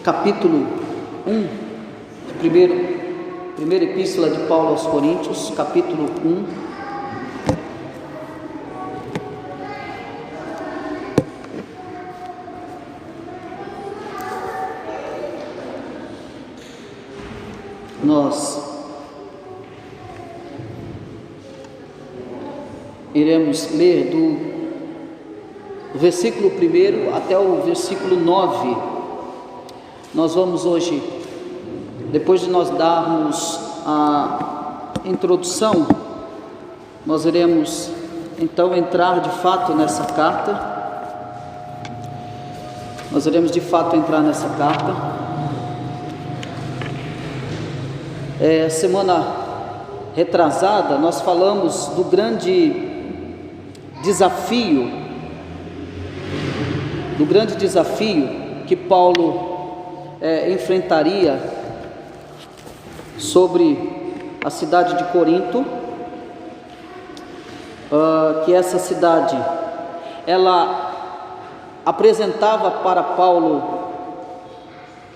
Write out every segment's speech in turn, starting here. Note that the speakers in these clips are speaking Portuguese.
capítulo 1, primeira epístola de Paulo aos Coríntios, capítulo 1. Nós iremos ler do versículo 1 até o versículo 9. Nós vamos hoje, depois de nós darmos a introdução, nós iremos então entrar de fato nessa carta. Nós iremos de fato entrar nessa carta. Semana retrasada nós falamos do grande desafio, que Paulo enfrentaria sobre a cidade de Corinto, que essa cidade, ela apresentava para Paulo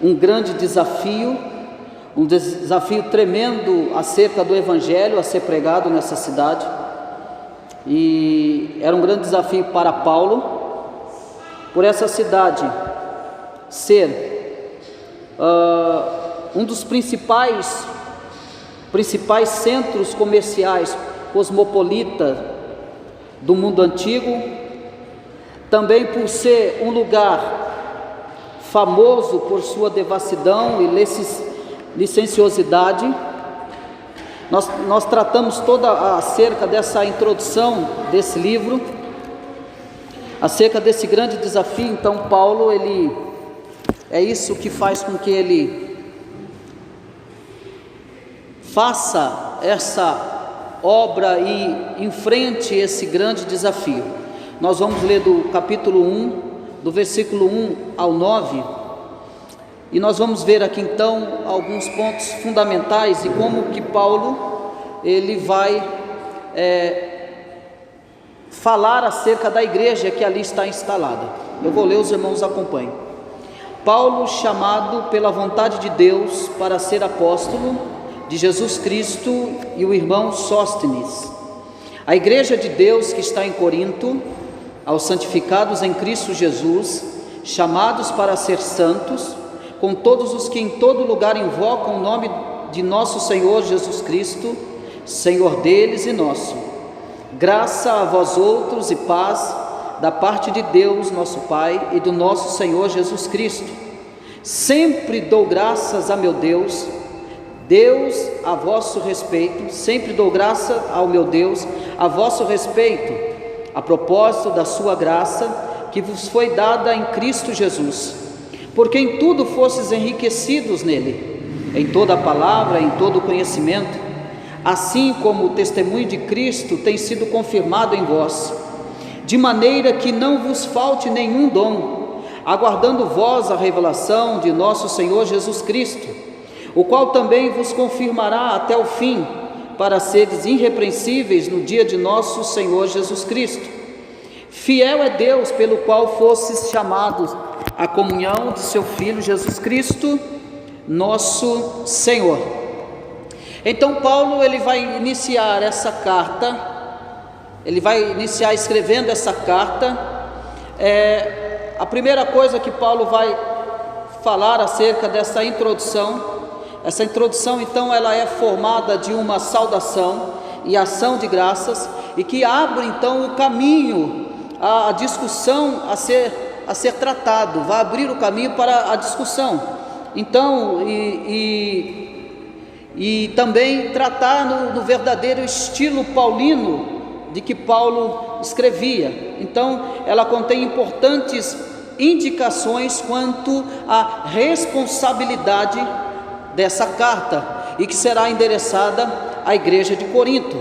um grande desafio, um desafio tremendo acerca do evangelho a ser pregado nessa cidade, e era um grande desafio para Paulo, por essa cidade ser um dos principais centros comerciais cosmopolitas do mundo antigo, também por ser um lugar famoso por sua devassidão e licenciosidade. Nós tratamos toda acerca dessa introdução desse livro, acerca desse grande desafio. Então Paulo, é isso que faz com que ele faça essa obra e enfrente esse grande desafio. Nós vamos ler do capítulo 1, do versículo 1 ao 9, e nós vamos ver aqui então alguns pontos fundamentais e como que Paulo ele vai falar acerca da igreja que ali está instalada. Eu vou ler, os irmãos acompanhem. Paulo, chamado pela vontade de Deus para ser apóstolo de Jesus Cristo, e o irmão Sóstenes, a igreja de Deus que está em Corinto, aos santificados em Cristo Jesus, chamados para ser santos, com todos os que em todo lugar invocam o nome de nosso Senhor Jesus Cristo, Senhor deles e nosso. Graça a vós outros e paz da parte de Deus nosso Pai e do nosso Senhor Jesus Cristo. Sempre dou graças a meu Deus a vosso respeito, sempre dou graça ao meu Deus a vosso respeito, a propósito da sua graça que vos foi dada em Cristo Jesus, porque em tudo fostes enriquecidos nele, em toda a palavra, em todo o conhecimento, assim como o testemunho de Cristo tem sido confirmado em vós, de maneira que não vos falte nenhum dom, aguardando vós a revelação de nosso Senhor Jesus Cristo, o qual também vos confirmará até o fim, para seres irrepreensíveis no dia de nosso Senhor Jesus Cristo. Fiel é Deus, pelo qual fostes chamados à comunhão de seu Filho Jesus Cristo, nosso Senhor. Então Paulo, ele vai iniciar essa carta, ele vai iniciar escrevendo essa carta. A primeira coisa que Paulo vai falar acerca dessa introdução, essa introdução então ela é formada de uma saudação e ação de graças, e que abre então o caminho, a discussão a ser tratado, vai abrir o caminho para a discussão, então, e também tratar no verdadeiro estilo paulino de que Paulo escrevia. Então ela contém importantes indicações quanto à responsabilidade dessa carta, e que será endereçada à igreja de Corinto.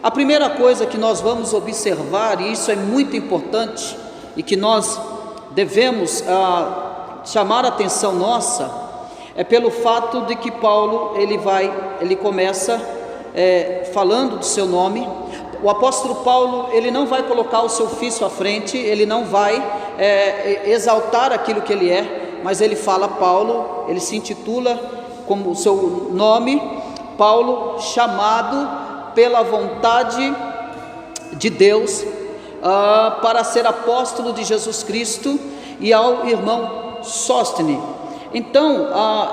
A primeira coisa que nós vamos observar, e isso é muito importante e que nós devemos chamar a atenção nossa, é pelo fato de que Paulo ele começa falando do seu nome. O apóstolo Paulo, ele não vai colocar o seu ofício à frente, ele não vai exaltar aquilo que ele é, mas ele fala Paulo, ele se intitula como o seu nome, Paulo, chamado pela vontade de Deus para ser apóstolo de Jesus Cristo, e ao irmão Sóstene. Então,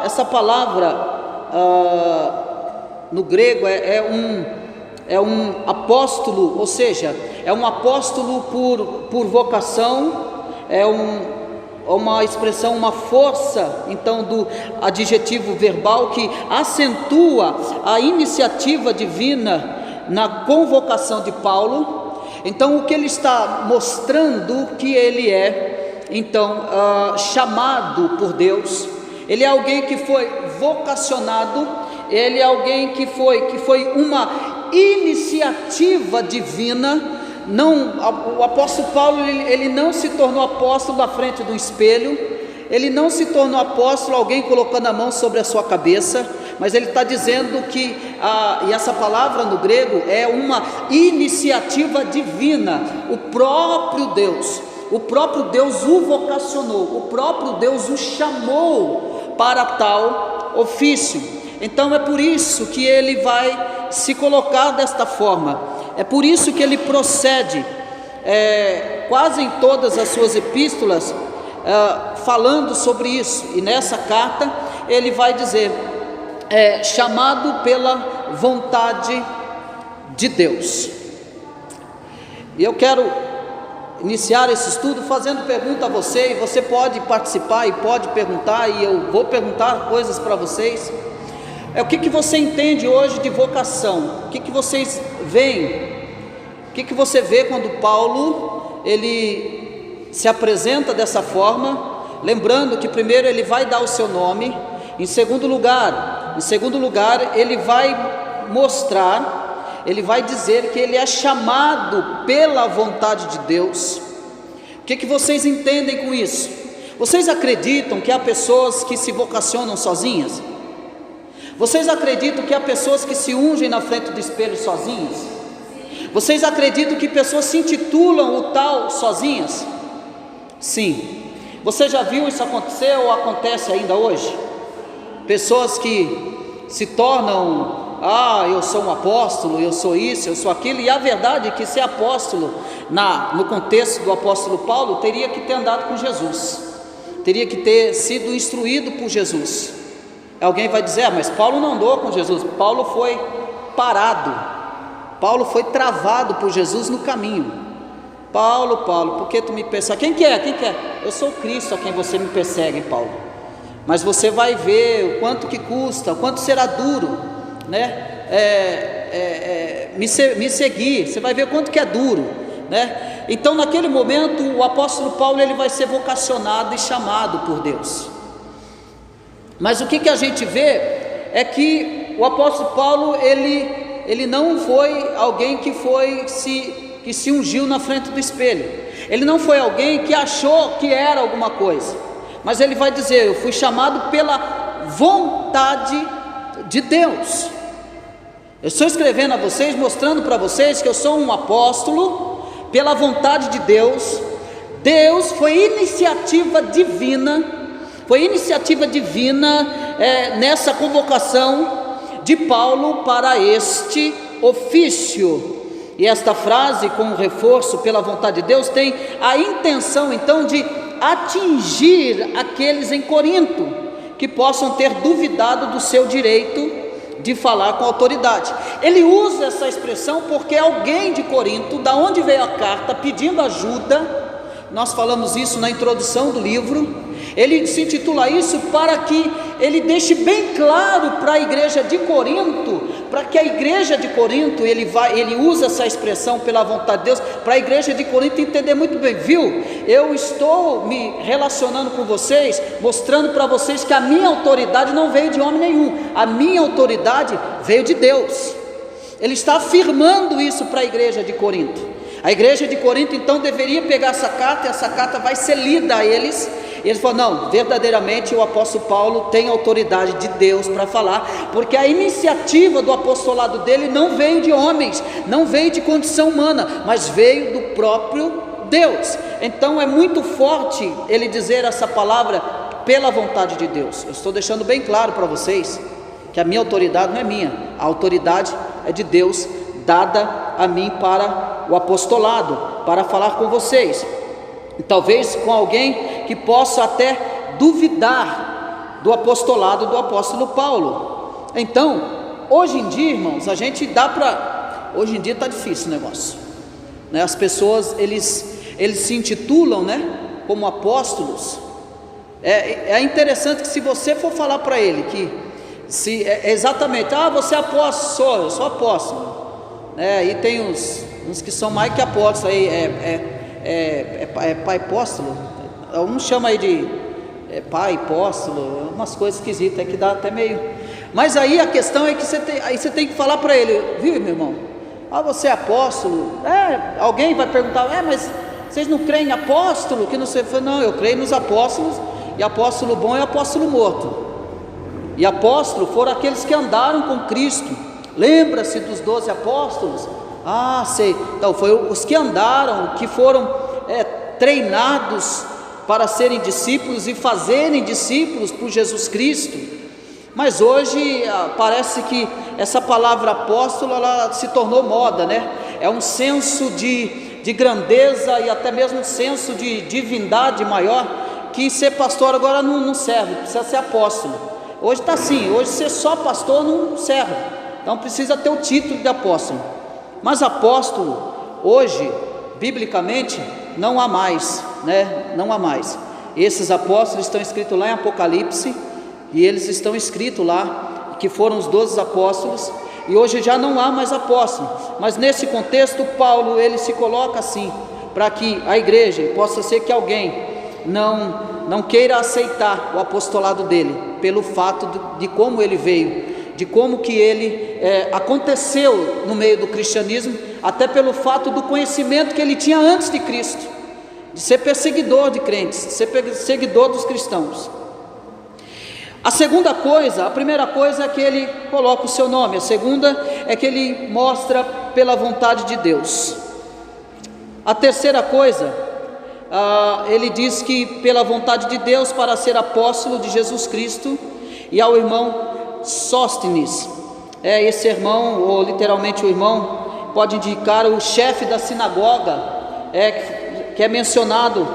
essa palavra no grego é um apóstolo, ou seja, é um apóstolo por vocação, é uma expressão, uma força, então, do adjetivo verbal que acentua a iniciativa divina na convocação de Paulo. Então, o que ele está mostrando que ele é, então, chamado por Deus, ele é alguém que foi vocacionado, ele é alguém que foi uma iniciativa divina. O apóstolo Paulo, ele não se tornou apóstolo à frente do espelho, ele não se tornou apóstolo alguém colocando a mão sobre a sua cabeça, mas ele está dizendo que, e essa palavra no grego é uma iniciativa divina. O próprio Deus o vocacionou, o próprio Deus o chamou para tal ofício. Então é por isso que ele vai se colocar desta forma, é por isso que ele procede quase em todas as suas epístolas falando sobre isso. E nessa carta ele vai dizer, chamado pela vontade de Deus. E eu quero iniciar esse estudo fazendo pergunta a você, e você pode participar e pode perguntar, e eu vou perguntar coisas para vocês. O que você entende hoje de vocação? O que vocês veem? O que você vê quando Paulo ele se apresenta dessa forma? Lembrando que primeiro ele vai dar o seu nome, em segundo lugar ele vai mostrar, ele vai dizer que ele é chamado pela vontade de Deus. O que vocês entendem com isso? Vocês acreditam que há pessoas que se vocacionam sozinhas? Vocês acreditam que há pessoas que se ungem na frente do espelho sozinhas? Vocês acreditam que pessoas se intitulam o tal sozinhas? Sim. Você já viu isso acontecer ou acontece ainda hoje? Pessoas que se tornam, eu sou um apóstolo, eu sou isso, eu sou aquilo, e a verdade é que ser apóstolo, no contexto do apóstolo Paulo, teria que ter andado com Jesus, teria que ter sido instruído por Jesus. Alguém vai dizer, mas Paulo não andou com Jesus. Paulo foi parado, Paulo foi travado por Jesus no caminho. Paulo, por que tu me persegue? Quem que é? Eu sou Cristo a quem você me persegue, Paulo. Mas você vai ver o quanto que custa, o quanto será duro, né? Me seguir, você vai ver o quanto que é duro, né? Então naquele momento o apóstolo Paulo ele vai ser vocacionado e chamado por Deus. Mas o que a gente vê é que o apóstolo Paulo ele não foi alguém que se ungiu na frente do espelho. Ele não foi alguém que achou que era alguma coisa, mas ele vai dizer, eu fui chamado pela vontade de Deus. Eu estou escrevendo a vocês, mostrando para vocês que eu sou um apóstolo pela vontade de Deus. Deus foi iniciativa divina nessa convocação de Paulo para este ofício. E esta frase, com reforço pela vontade de Deus, tem a intenção então de atingir aqueles em Corinto que possam ter duvidado do seu direito de falar com autoridade. Ele usa essa expressão porque alguém de Corinto, da onde veio a carta pedindo ajuda, nós falamos isso na introdução do livro, ele se intitula isso para que ele deixe bem claro para a igreja de Corinto, para que a igreja de Corinto, ele usa essa expressão pela vontade de Deus, para a igreja de Corinto entender muito bem, viu? Eu estou me relacionando com vocês, mostrando para vocês que a minha autoridade não veio de homem nenhum, a minha autoridade veio de Deus. Ele está afirmando isso para a igreja de Corinto. A igreja de Corinto então deveria pegar essa carta, e essa carta vai ser lida a eles, e eles falam, não, verdadeiramente o apóstolo Paulo tem autoridade de Deus para falar, porque a iniciativa do apostolado dele não veio de homens, não veio de condição humana, mas veio do próprio Deus. Então é muito forte ele dizer essa palavra pela vontade de Deus. Eu estou deixando bem claro para vocês que a minha autoridade não é minha, a autoridade é de Deus, dada a mim para o apostolado, para falar com vocês, e talvez com alguém que possa até duvidar do apostolado do apóstolo Paulo. Então, hoje em dia, irmãos, a gente dá para... Hoje em dia está difícil o negócio, né? As pessoas, eles se intitulam, né, como apóstolos. É interessante que se você for falar para ele que exatamente, você é apóstolo, eu sou apóstolo, e tem uns que são mais que apóstolos aí, pai apóstolo, um chama aí de pai apóstolo, umas coisas esquisitas que dá até meio. Mas aí a questão é que você tem que falar para ele, viu, meu irmão? Você é apóstolo? Alguém vai perguntar, mas vocês não creem em apóstolo? Que não sei, não, eu creio nos apóstolos, e apóstolo bom é apóstolo morto. E apóstolo foram aqueles que andaram com Cristo. Lembra-se dos 12 apóstolos? Sei. Então foi os que andaram, que foram treinados para serem discípulos e fazerem discípulos por Jesus Cristo. Mas hoje parece que essa palavra apóstolo, ela se tornou moda, né? É um senso de grandeza e até mesmo um senso de divindade maior, que ser pastor agora não serve, precisa ser apóstolo. Hoje está assim, hoje ser só pastor não serve, então precisa ter o título de apóstolo. Mas apóstolo, hoje, biblicamente, não há mais, né? Não há mais. Esses apóstolos estão escritos lá em Apocalipse, e eles estão escritos lá, que foram os 12 apóstolos, e hoje já não há mais apóstolo. Mas nesse contexto, Paulo, ele se coloca assim, para que a igreja, possa ser que alguém não queira aceitar o apostolado dele, pelo fato de como ele veio, de como que ele aconteceu no meio do cristianismo, até pelo fato do conhecimento que ele tinha antes de Cristo, de ser perseguidor de crentes, de ser perseguidor dos cristãos. A segunda coisa, a primeira coisa é que ele coloca o seu nome, a segunda é que ele mostra pela vontade de Deus. A terceira coisa, ele diz que pela vontade de Deus, para ser apóstolo de Jesus Cristo, e ao irmão Sóstenes, esse irmão, ou literalmente o irmão, pode indicar o chefe da sinagoga, que é mencionado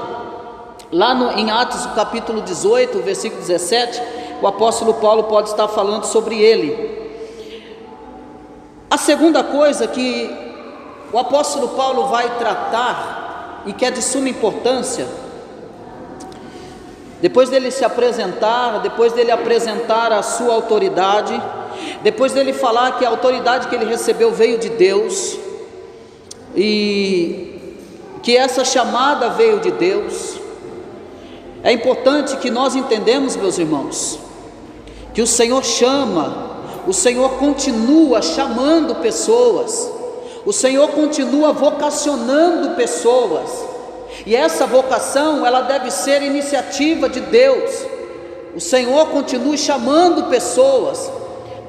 lá em Atos capítulo 18, versículo 17, o apóstolo Paulo pode estar falando sobre ele. A segunda coisa que o apóstolo Paulo vai tratar, e que é de suma importância, depois dele se apresentar, depois dele apresentar a sua autoridade, depois dele falar que a autoridade que ele recebeu veio de Deus, e que essa chamada veio de Deus, é importante que nós entendamos, meus irmãos, que o Senhor chama, o Senhor continua chamando pessoas, o Senhor continua vocacionando pessoas, e essa vocação, ela deve ser iniciativa de Deus. O Senhor continua chamando pessoas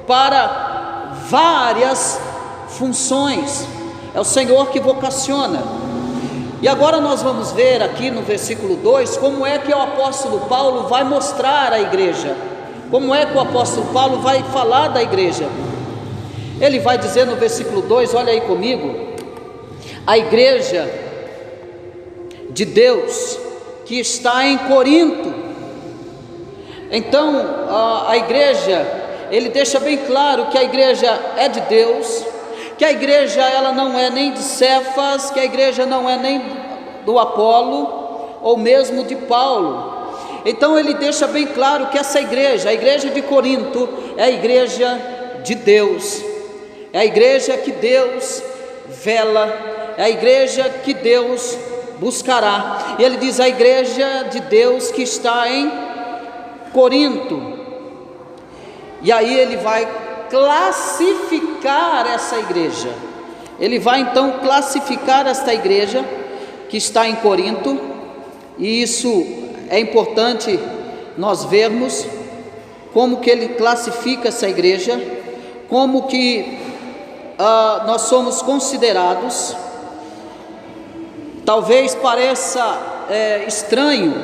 para várias funções, é o Senhor que vocaciona. E agora nós vamos ver aqui no versículo 2, como é que o apóstolo Paulo vai mostrar à igreja, como é que o apóstolo Paulo vai falar da igreja. Ele vai dizer no versículo 2, olha aí comigo, a igreja de Deus que está em Corinto. Então a igreja, ele deixa bem claro que a igreja é de Deus, que a igreja ela não é nem de Cefas, que a igreja não é nem do Apolo, ou mesmo de Paulo. Então ele deixa bem claro que essa igreja, a igreja de Corinto, é a igreja de Deus, é a igreja que Deus vela, é a igreja que Deus buscará. E ele diz a igreja de Deus que está em Corinto, e aí ele vai classificar essa igreja, ele vai então classificar esta igreja que está em Corinto, e isso é importante nós vermos como que ele classifica essa igreja, como que nós somos considerados. Talvez pareça estranho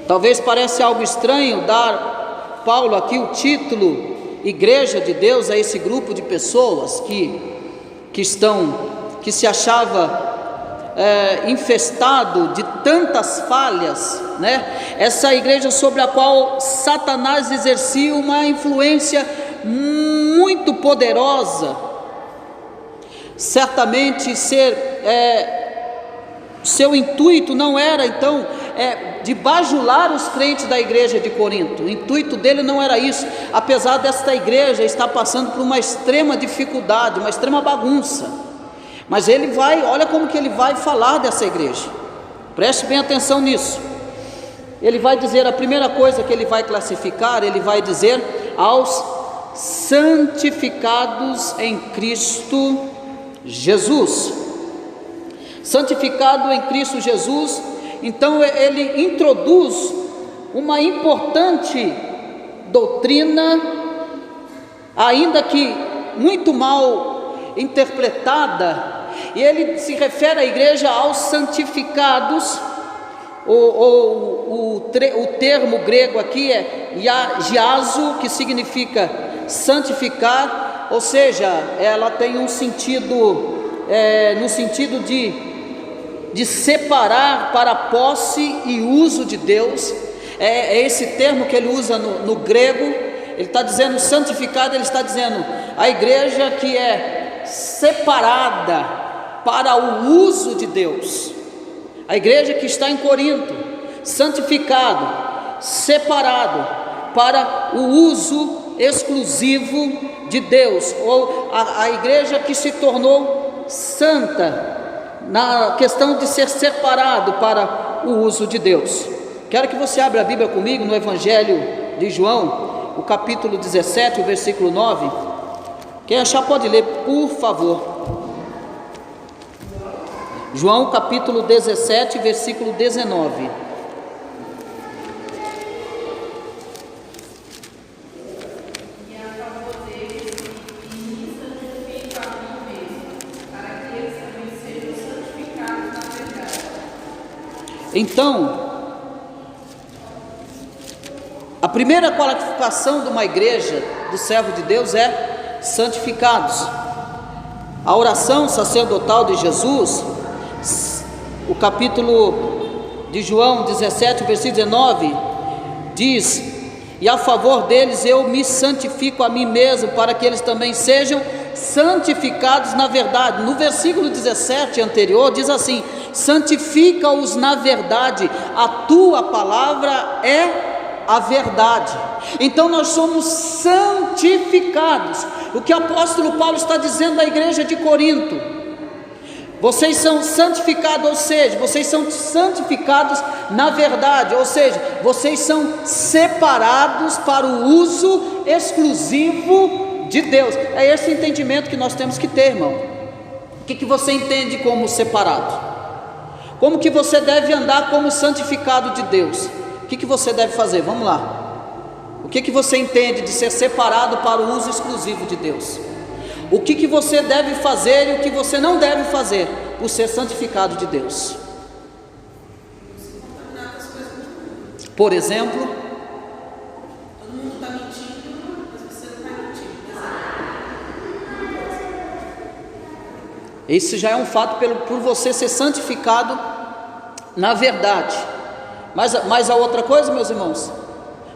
Talvez pareça algo estranho dar Paulo aqui o título Igreja de Deus a esse grupo de pessoas que se achava infestado de tantas falhas, né? Essa igreja sobre a qual Satanás exercia uma influência muito poderosa. Certamente seu intuito não era então de bajular os crentes da igreja de Corinto. O intuito dele não era isso, apesar desta igreja estar passando por uma extrema dificuldade, uma extrema bagunça. Mas olha como que ele vai falar dessa igreja. Preste bem atenção nisso. Ele vai dizer, a primeira coisa que ele vai classificar, ele vai dizer aos santificados em Cristo Jesus. Santificado em Cristo Jesus. Então ele introduz uma importante doutrina, ainda que muito mal interpretada, e ele se refere à igreja aos santificados. O termo grego aqui é giazo, que significa santificar, ou seja, ela tem um sentido, no sentido de separar para posse e uso de Deus. É esse termo que ele usa no grego. Ele está dizendo santificado, ele está dizendo a igreja que é separada para o uso de Deus. A igreja que está em Corinto, santificado, separado para o uso exclusivo de Deus, ou a igreja que se tornou santa na questão de ser separado para o uso de Deus. Quero que você abra a Bíblia comigo no Evangelho de João, o capítulo 17, o versículo 9. Quem achar pode ler, por favor. João capítulo 17, versículo 19. Então, a primeira qualificação de uma igreja do servo de Deus é santificados. A oração sacerdotal de Jesus, o capítulo de João 17, versículo 19, diz: e a favor deles eu me santifico a mim mesmo, para que eles também sejam santificados na verdade. No versículo 17 anterior diz assim: santifica-os na verdade, a tua palavra é a verdade. Então nós somos santificados. O que o apóstolo Paulo está dizendo à igreja de Corinto: vocês são santificados, ou seja, vocês são santificados na verdade, ou seja, vocês são separados para o uso exclusivo de Deus. É esse entendimento que nós temos que ter, irmão. O que você entende como separado? Como que você deve andar como santificado de Deus? O que você deve fazer? Vamos lá. O que você entende de ser separado para o uso exclusivo de Deus? O que você deve fazer e o que você não deve fazer por ser santificado de Deus? Por exemplo, todo mundo está mentindo, mas você não está mentindo. Isso já é um fato por você ser santificado na verdade. Mas a outra coisa, meus irmãos,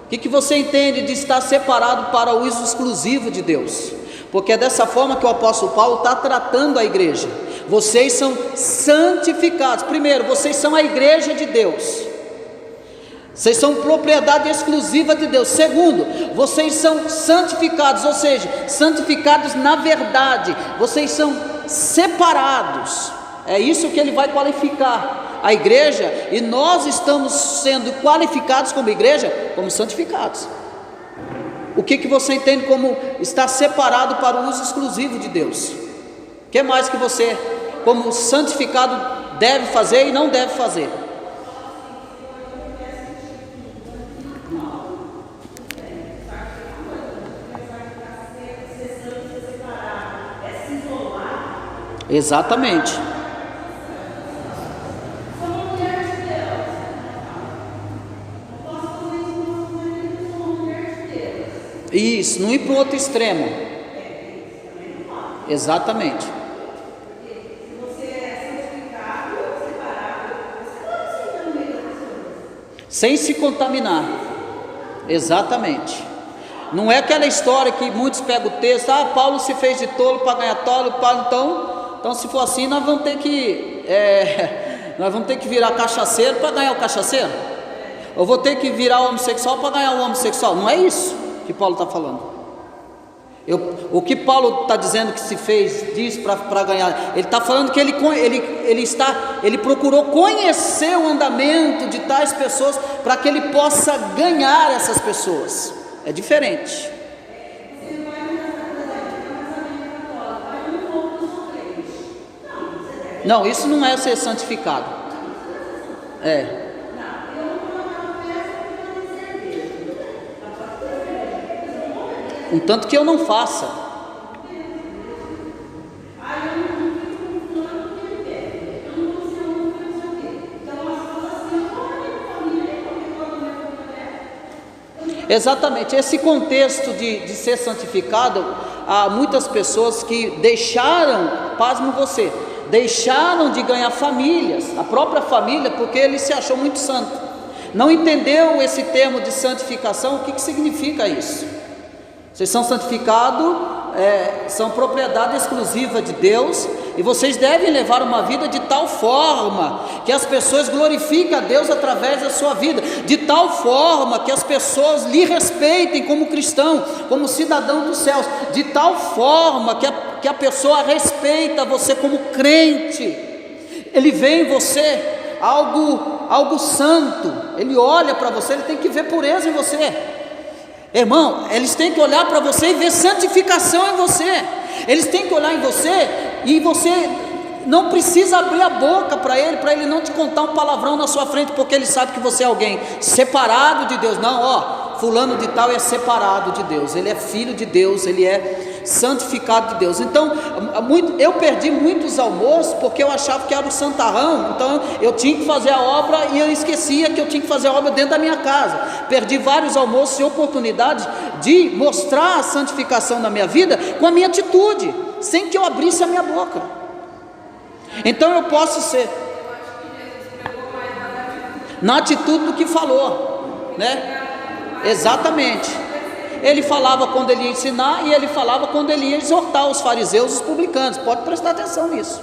o que você entende de estar separado para o uso exclusivo de Deus? Porque é dessa forma que o apóstolo Paulo está tratando a igreja. Vocês são santificados. Primeiro, vocês são a igreja de Deus. Vocês são propriedade exclusiva de Deus. Segundo, vocês são santificados, ou seja, santificados na verdade. Vocês são separados. É isso que ele vai qualificar a igreja, e nós estamos sendo qualificados como igreja, como santificados. O que você entende como estar separado para o uso exclusivo de Deus? O que mais que você, como santificado, deve fazer e não deve fazer? Exatamente. Isso, não ir para o outro extremo. Exatamente. Sem se contaminar. Exatamente. Não é aquela história que muitos pegam o texto, Paulo se fez de tolo para ganhar tolo, então se for assim, nós vamos ter que virar cachaceiro para ganhar o cachaceiro. Eu vou ter que virar homossexual para ganhar o homossexual. Não é isso que Paulo está falando. O que Paulo está dizendo que se fez disso para ganhar, ele está falando que ele procurou conhecer o andamento de tais pessoas para que ele possa ganhar essas pessoas. É diferente. Não, isso não é ser santificado. Um tanto que eu não faça. Exatamente, esse contexto de ser santificado, há muitas pessoas que deixaram, pasmo você, deixaram de ganhar famílias, a própria família, porque ele se achou muito santo. Não entendeu esse termo de santificação, o que significa isso? Vocês são santificados, são propriedade exclusiva de Deus, e vocês devem levar uma vida de tal forma que as pessoas glorifiquem a Deus através da sua vida, de tal forma que as pessoas lhe respeitem como cristão, como cidadão dos céus, de tal forma que a pessoa respeita você como crente. Ele vê em você algo santo, ele olha para você, ele tem que ver pureza em você. Irmão, eles têm que olhar para você e ver santificação em você. Eles têm que olhar em você e você não precisa abrir a boca para ele não te contar um palavrão na sua frente, porque ele sabe que você é alguém separado de Deus. Não, fulano de tal é separado de Deus, ele é filho de Deus, ele é santificado de Deus. Então, eu perdi muitos almoços porque eu achava que era o santarrão, então eu tinha que fazer a obra e eu esquecia que eu tinha que fazer a obra dentro da minha casa. Perdi vários almoços e oportunidades de mostrar a santificação na minha vida com a minha atitude, sem que eu abrisse a minha boca. Então eu posso ser na atitude do que falou, né? Exatamente. Ele falava quando ele ia ensinar e ele falava quando ele ia exortar os fariseus e os publicanos. Pode prestar atenção nisso.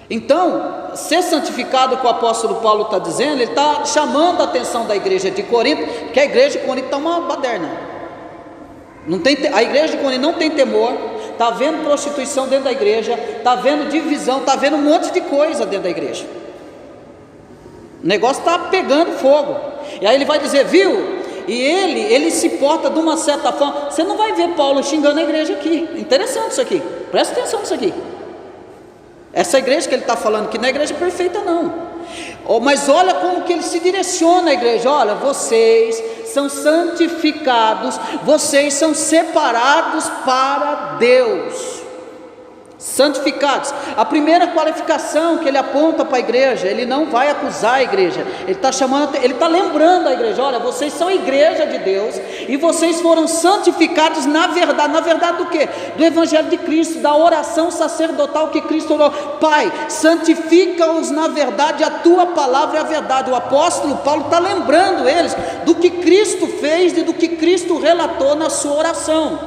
Então, ser santificado, que o apóstolo Paulo está dizendo, ele está chamando a atenção da igreja de Corinto, porque a igreja de Corinto está uma baderna. A igreja de Corinto não tem temor, está havendo prostituição dentro da igreja, está havendo divisão, está havendo um monte de coisa dentro da igreja. O negócio está pegando fogo. E aí ele vai dizer, viu? E ele se porta de uma certa forma. Você não vai ver Paulo xingando a igreja aqui. Interessante isso aqui, presta atenção nisso aqui. Essa igreja que ele está falando, que não é igreja perfeita não, mas olha como que ele se direciona à igreja. Olha, vocês são santificados, vocês são separados para Deus. Santificados. A primeira qualificação que ele aponta para a igreja, ele não vai acusar a igreja, ele está lembrando a igreja, olha, vocês são igreja de Deus, e vocês foram santificados na verdade do quê? Do evangelho de Cristo, da oração sacerdotal que Cristo orou. Pai, santifica-os na verdade, a tua palavra é a verdade. O apóstolo Paulo está lembrando eles do que Cristo fez e do que Cristo relatou na sua oração.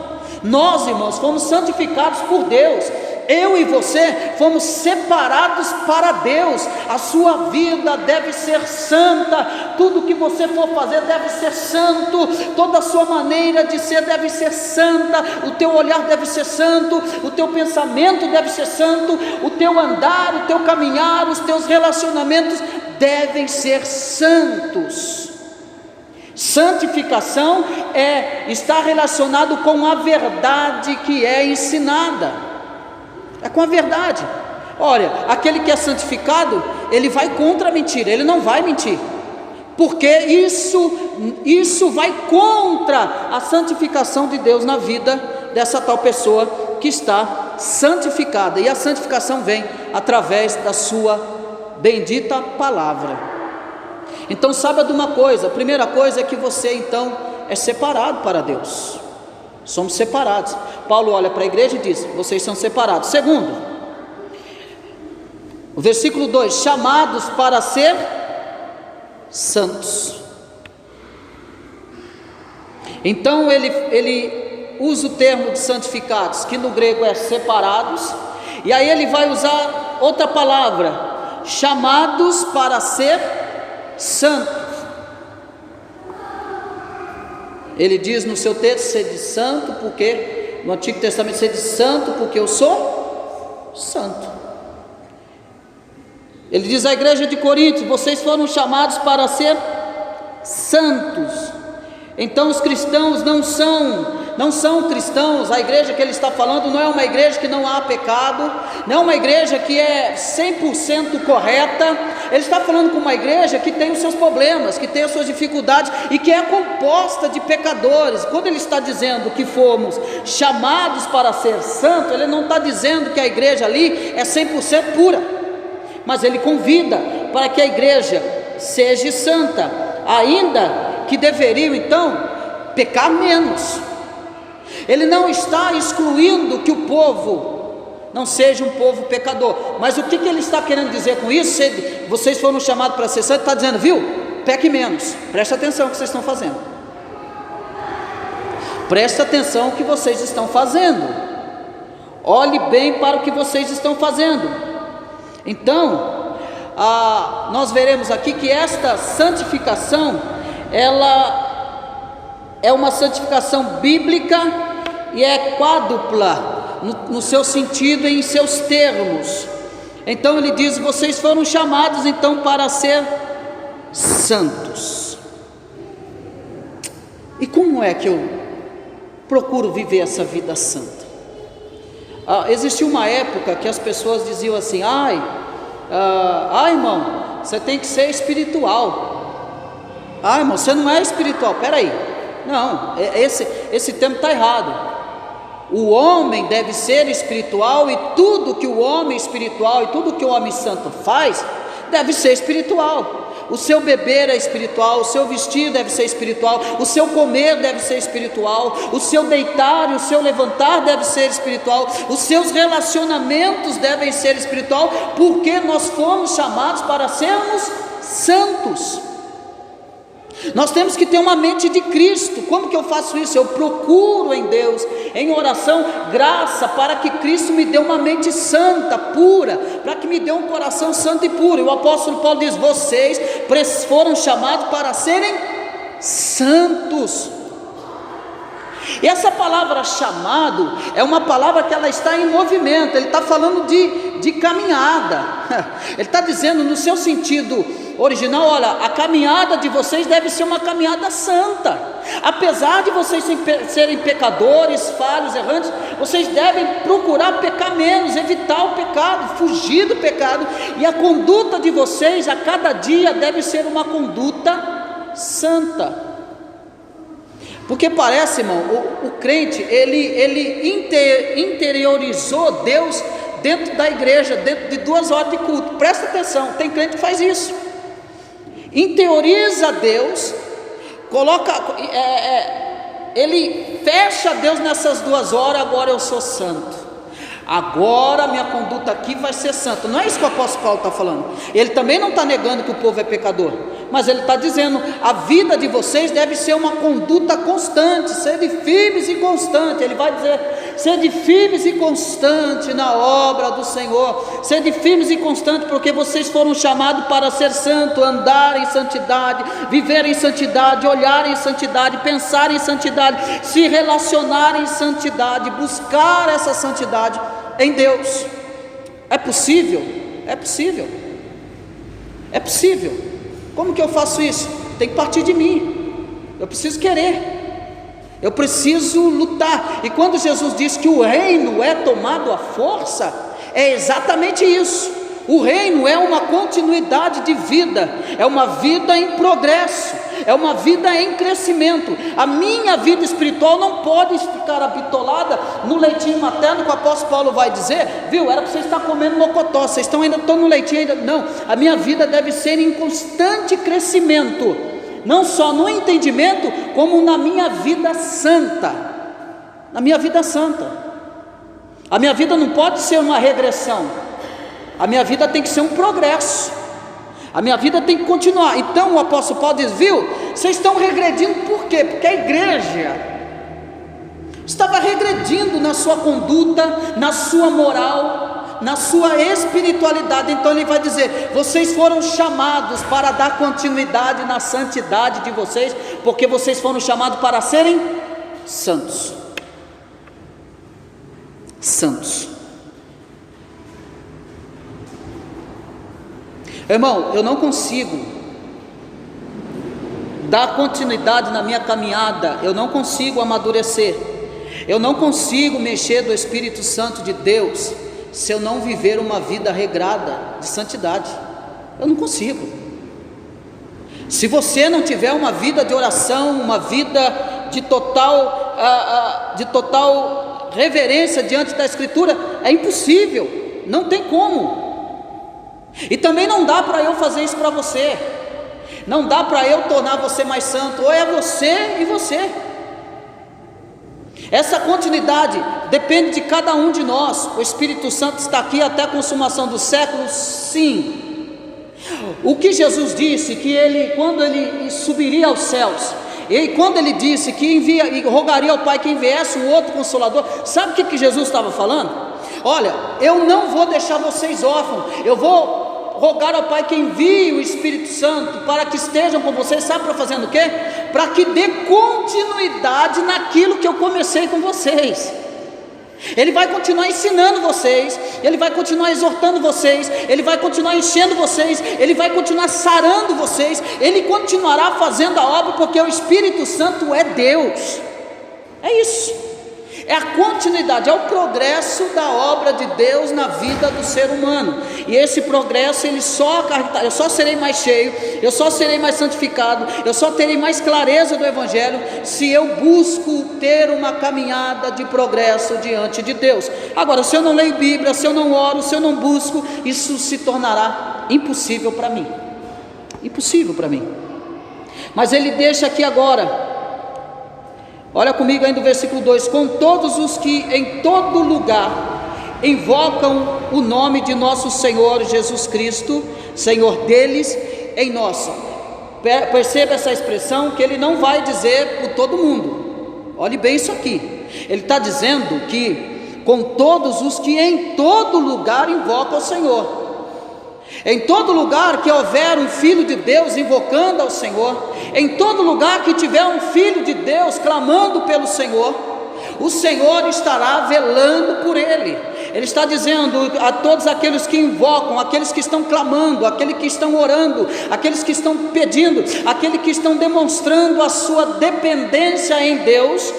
Nós, irmãos, fomos santificados por Deus. Eu e você fomos separados para Deus. A sua vida deve ser santa, tudo que você for fazer deve ser santo, toda a sua maneira de ser deve ser santa, o teu olhar deve ser santo, o teu pensamento deve ser santo, o teu andar, o teu caminhar, os teus relacionamentos devem ser santos. Santificação está relacionado com a verdade que é ensinada. É com a verdade. Olha, aquele que é santificado, ele vai contra a mentira, ele não vai mentir, porque isso vai contra a santificação de Deus na vida dessa tal pessoa que está santificada, e a santificação vem através da sua bendita palavra. Então saiba de uma coisa, a primeira coisa é que você então é separado para Deus. Somos separados. Paulo olha para a igreja e diz: vocês são separados. Segundo, o versículo 2: chamados para ser santos. Então ele usa o termo de santificados, que no grego é separados, e aí ele vai usar outra palavra, chamados para ser santos. Ele diz no seu texto: sede santo, porque no Antigo Testamento sede santo, porque eu sou santo. Ele diz à igreja de Corinto: vocês foram chamados para ser santos. Então os cristãos não são cristãos. A igreja que ele está falando não é uma igreja que não há pecado, não é uma igreja que é 100% correta. Ele está falando com uma igreja que tem os seus problemas, que tem as suas dificuldades e que é composta de pecadores. Quando ele está dizendo que fomos chamados para ser santo, ele não está dizendo que a igreja ali é 100% pura, mas ele convida para que a igreja seja santa, ainda que deveriam então pecar menos. Ele não está excluindo que o povo não seja um povo pecador, mas o que ele está querendo dizer com isso? Vocês foram chamados para ser santos, está dizendo: viu, peque menos. Presta atenção no que vocês estão fazendo, presta atenção no que vocês estão fazendo, olhe bem para o que vocês estão fazendo. Então nós veremos aqui que esta santificação, ela é uma santificação bíblica e é quádrupla no seu sentido e em seus termos. Então ele diz: vocês foram chamados então para ser santos. E como é que eu procuro viver essa vida santa? Existiu uma época que as pessoas diziam assim: irmão, você tem que ser espiritual. Irmão, você não é espiritual. Peraí, não, esse termo está errado. O homem deve ser espiritual, e tudo que o homem espiritual e tudo que o homem santo faz deve ser espiritual. O seu beber é espiritual, o seu vestir deve ser espiritual, o seu comer deve ser espiritual, o seu deitar e o seu levantar deve ser espiritual, os seus relacionamentos devem ser espiritual, porque nós fomos chamados para sermos santos. Nós temos que ter uma mente de Cristo. Como que eu faço isso? Eu procuro em Deus, em oração, graça para que Cristo me dê uma mente santa, pura, para que me dê um coração santo e puro. E o apóstolo Paulo diz: vocês foram chamados para serem santos. E essa palavra chamado é uma palavra que ela está em movimento. Ele está falando de caminhada. Ele está dizendo no seu sentido original: olha, a caminhada de vocês deve ser uma caminhada santa. Apesar de vocês serem pecadores, falhos, errantes, vocês devem procurar pecar menos, evitar o pecado, fugir do pecado. E a conduta de vocês a cada dia deve ser uma conduta santa. Porque parece, irmão, o crente, ele interiorizou Deus dentro da igreja, dentro de 2 horas de culto. Presta atenção, tem crente que faz isso. Interioriza Deus, ele fecha Deus nessas 2 horas. Agora eu sou santo, agora minha conduta aqui vai ser santa. Não é isso que o apóstolo Paulo está falando. Ele também não está negando que o povo é pecador, mas ele está dizendo: a vida de vocês deve ser uma conduta constante, sede firmes e constante. Ele vai dizer: sede firmes e constante na obra do Senhor, sede firmes e constante, porque vocês foram chamados para ser santo, andar em santidade, viver em santidade, olhar em santidade, pensar em santidade, se relacionar em santidade, buscar essa santidade em Deus. É possível? É possível. É possível. Como que eu faço isso? Tem que partir de mim. Eu preciso querer, eu preciso lutar. E quando Jesus diz que o reino é tomado à força, é exatamente isso. O reino é uma continuidade de vida, é uma vida em progresso, é uma vida em crescimento. A minha vida espiritual não pode ficar habitolada no leitinho materno, que o apóstolo Paulo vai dizer: viu, era para você estar comendo mocotó, vocês ainda estão no leitinho ainda. Não, a minha vida deve ser em constante crescimento, não só no entendimento, como na minha vida santa. na minha vida santa. A minha vida não pode ser uma regressão, a minha vida tem que ser um progresso, a minha vida tem que continuar. Então o apóstolo Paulo diz: viu, vocês estão regredindo por quê? Porque a igreja estava regredindo na sua conduta, na sua moral, na sua espiritualidade. Então ele vai dizer: vocês foram chamados para dar continuidade na santidade de vocês, porque vocês foram chamados para serem santos. Santos. Irmão, eu não consigo dar continuidade na minha caminhada, eu não consigo amadurecer, eu não consigo mexer do Espírito Santo de Deus se eu não viver uma vida regrada de santidade. Eu não consigo. Se você não tiver uma vida de oração, uma vida de total reverência diante da Escritura, é impossível, não tem como. E também não dá para eu fazer isso para você, não dá para eu tornar você mais santo. Ou é você e você. Essa continuidade depende de cada um de nós. O Espírito Santo está aqui até a consumação dos séculos, sim. O que Jesus disse, que ele, quando ele subiria aos céus, e quando ele disse que rogaria ao Pai que enviasse um outro Consolador, sabe o que Jesus estava falando? Olha, eu não vou deixar vocês órfãos, eu vou rogar ao Pai que envie o Espírito Santo para que estejam com vocês. Sabe para fazendo o quê? Para que dê continuidade naquilo que eu comecei com vocês. Ele vai continuar ensinando vocês, ele vai continuar exortando vocês, ele vai continuar enchendo vocês, ele vai continuar sarando vocês, ele continuará fazendo a obra, porque o Espírito Santo é Deus. É isso, é a continuidade, é o progresso da obra de Deus na vida do ser humano. E esse progresso, eu só serei mais cheio, eu só serei mais santificado, eu só terei mais clareza do Evangelho se eu busco ter uma caminhada de progresso diante de Deus. Agora, se eu não leio Bíblia, se eu não oro, se eu não busco, isso se tornará impossível para mim. Impossível para mim. Mas ele deixa aqui agora, olha comigo ainda o versículo 2: com todos os que em todo lugar invocam o nome de nosso Senhor Jesus Cristo, Senhor deles, em nosso. Perceba essa expressão, que ele não vai dizer por todo mundo. Olhe bem isso aqui, ele está dizendo que com todos os que em todo lugar invocam o Senhor. Em todo lugar que houver um filho de Deus invocando ao Senhor, em todo lugar que tiver um filho de Deus clamando pelo Senhor, o Senhor estará velando por ele. Ele está dizendo a todos aqueles que invocam, aqueles que estão clamando, aqueles que estão orando, aqueles que estão pedindo, aqueles que estão demonstrando a sua dependência em Deus,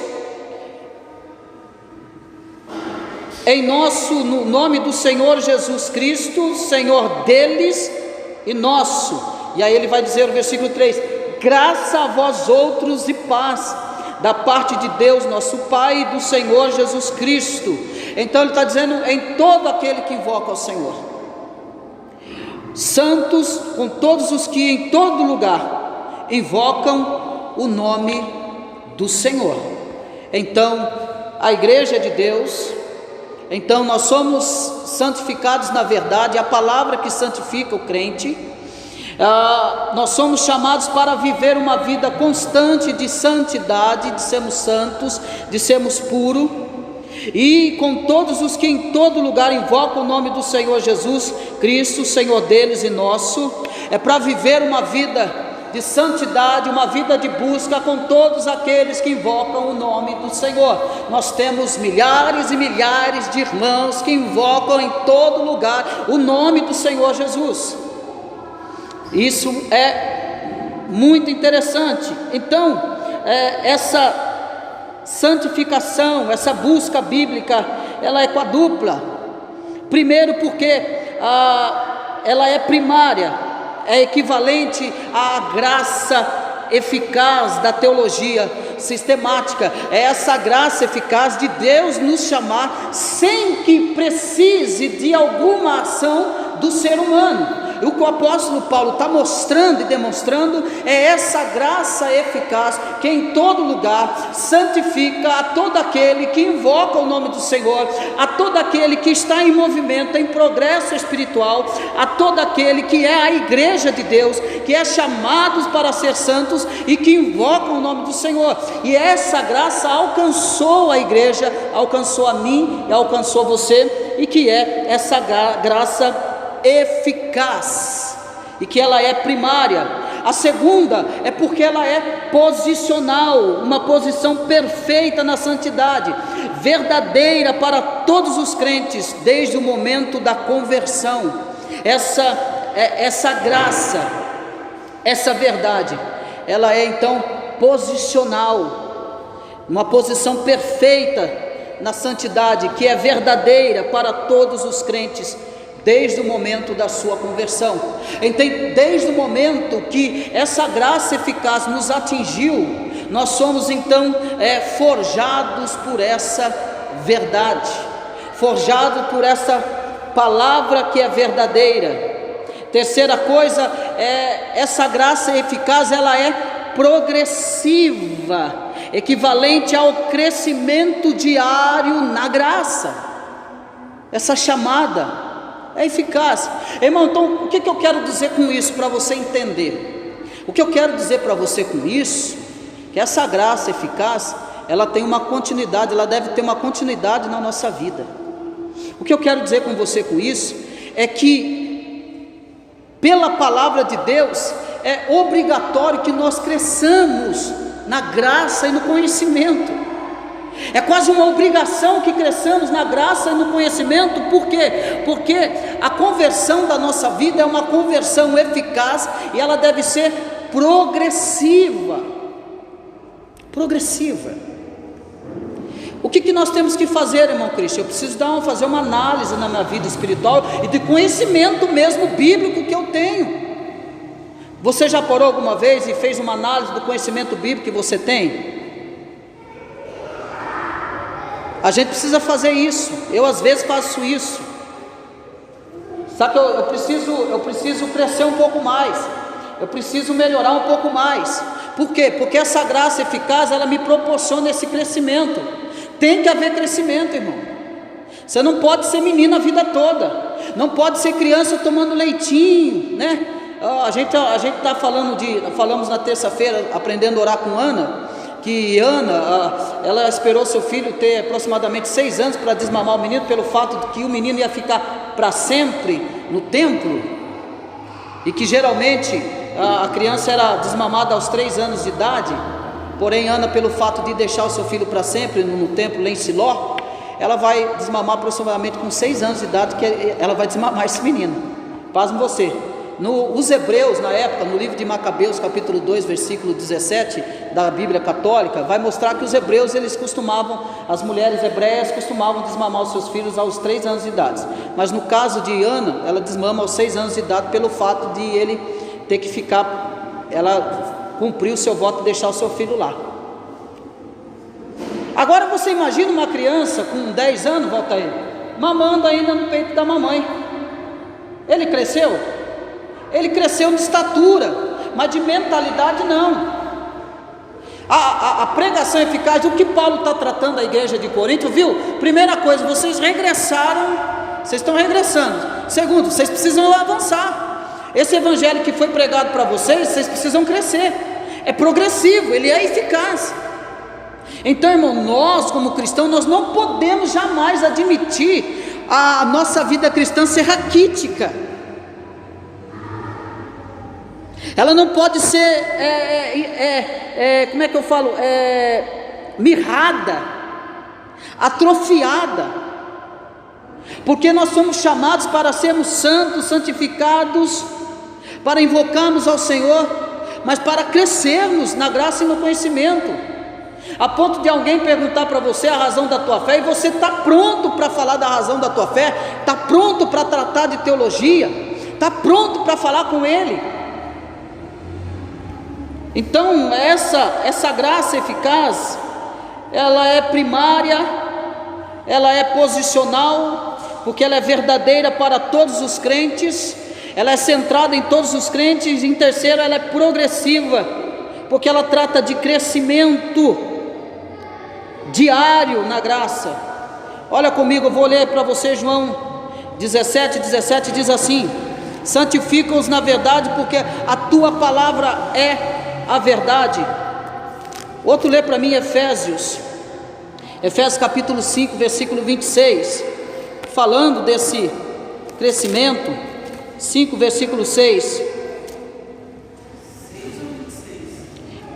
no nome do Senhor Jesus Cristo, Senhor deles e nosso. E aí ele vai dizer no versículo 3: graça a vós outros e paz, da parte de Deus nosso Pai e do Senhor Jesus Cristo. Então ele está dizendo em todo aquele que invoca ao Senhor. Santos com todos os que em todo lugar invocam o nome do Senhor. Então a igreja de Deus, então nós somos santificados na verdade, a palavra que santifica o crente. Nós somos chamados para viver uma vida constante de santidade, de sermos santos, de sermos puros. E com todos os que em todo lugar invocam o nome do Senhor Jesus Cristo, Senhor deles e nosso, é para viver uma vida de santidade, uma vida de busca com todos aqueles que invocam o nome do Senhor. Nós temos milhares e milhares de irmãos que invocam em todo lugar o nome do Senhor Jesus. Isso é muito interessante. Então, essa santificação, essa busca bíblica, ela é quadrupla. Primeiro porque ela é primária, é equivalente à graça eficaz da teologia sistemática. É essa graça eficaz de Deus nos chamar sem que precise de alguma ação do ser humano. e o que o apóstolo Paulo está mostrando e demonstrando é essa graça eficaz que em todo lugar santifica a todo aquele que invoca o nome do Senhor, a todo aquele que está em movimento, em progresso espiritual, a todo aquele que é a igreja de Deus, que é chamados para ser santos e que invocam o nome do Senhor. E essa graça alcançou a igreja, alcançou a mim e alcançou você, e que é essa graça eficaz, e que ela é primária. A segunda é porque ela é posicional, uma posição perfeita na santidade, verdadeira para todos os crentes, desde o momento da conversão. Essa graça, essa verdade, ela é então posicional, uma posição perfeita na santidade, que é verdadeira para todos os crentes, desde o momento da sua conversão. Então, desde o momento que essa graça eficaz nos atingiu, nós somos então forjados por essa verdade, forjados por essa palavra que é verdadeira. Terceira coisa, essa graça eficaz, ela é progressiva, equivalente ao crescimento diário na graça. Essa chamada é eficaz. Irmão, então o que eu quero dizer com isso para você entender? O que eu quero dizer para você com isso, que essa graça eficaz, ela tem uma continuidade, ela deve ter uma continuidade na nossa vida. O que eu quero dizer com você com isso, é que pela palavra de Deus, é obrigatório que nós cresçamos na graça e no conhecimento. É quase uma obrigação que cresçamos na graça e no conhecimento. Por quê? Porque a conversão da nossa vida é uma conversão eficaz, e ela deve ser progressiva. Progressiva. O que nós temos que fazer, irmão Cristian? Eu preciso fazer uma análise na minha vida espiritual e de conhecimento mesmo bíblico que eu tenho. Você já parou alguma vez e fez uma análise do conhecimento bíblico que você tem? A gente precisa fazer isso. Eu às vezes faço isso. Sabe que eu preciso crescer um pouco mais. Eu preciso melhorar um pouco mais. Por quê? Porque essa graça eficaz, ela me proporciona esse crescimento. Tem que haver crescimento, irmão. Você não pode ser menino a vida toda. Não pode ser criança tomando leitinho, né? A gente está falamos na terça-feira, aprendendo a orar com Ana, que Ana, ela esperou seu filho ter aproximadamente 6 anos para desmamar o menino, pelo fato de que o menino ia ficar para sempre no templo, e que geralmente a criança era desmamada aos 3 anos de idade. Porém, Ana, pelo fato de deixar o seu filho para sempre no templo lá em Siló, ela vai desmamar aproximadamente com 6 anos de idade, que ela vai desmamar esse menino. Pasme você. Os hebreus, na época, no livro de Macabeus, capítulo 2, versículo 17, da Bíblia Católica, vai mostrar que os hebreus, as mulheres hebreias costumavam desmamar os seus filhos aos 3 anos de idade. Mas no caso de Ana, ela desmama aos 6 anos de idade, pelo fato de ele ter que ficar, ela cumpriu o seu voto de deixar o seu filho lá. Agora você imagina uma criança com 10 anos, volta aí, mamando ainda no peito da mamãe. Ele cresceu? Ele cresceu de estatura, mas de mentalidade não. A pregação eficaz, o que Paulo está tratando a igreja de Corinto, viu? Primeira coisa, vocês regressaram, vocês estão regressando. Segundo, vocês precisam avançar. Esse evangelho que foi pregado para vocês precisam crescer. É progressivo, ele é eficaz. Então, irmão, nós como cristãos, nós não podemos jamais admitir a nossa vida cristã ser raquítica. Ela não pode ser, como é que eu falo, mirrada, atrofiada, porque nós somos chamados para sermos santos, santificados, para invocarmos ao Senhor, mas para crescermos na graça e no conhecimento, a ponto de alguém perguntar para você a razão da tua fé, e você está pronto para falar da razão da tua fé, está pronto para tratar de teologia, está pronto para falar com ele. Então essa graça eficaz, ela é primária, ela é posicional, porque ela é verdadeira para todos os crentes, ela é centrada em todos os crentes. Em terceiro, ela é progressiva, porque ela trata de crescimento diário na graça. Olha comigo, eu vou ler para você João 17 diz assim: santifica-os na verdade, porque a tua palavra é a verdade. Outro lê para mim Efésios capítulo 5, versículo 26, falando desse crescimento. 5, versículo 6,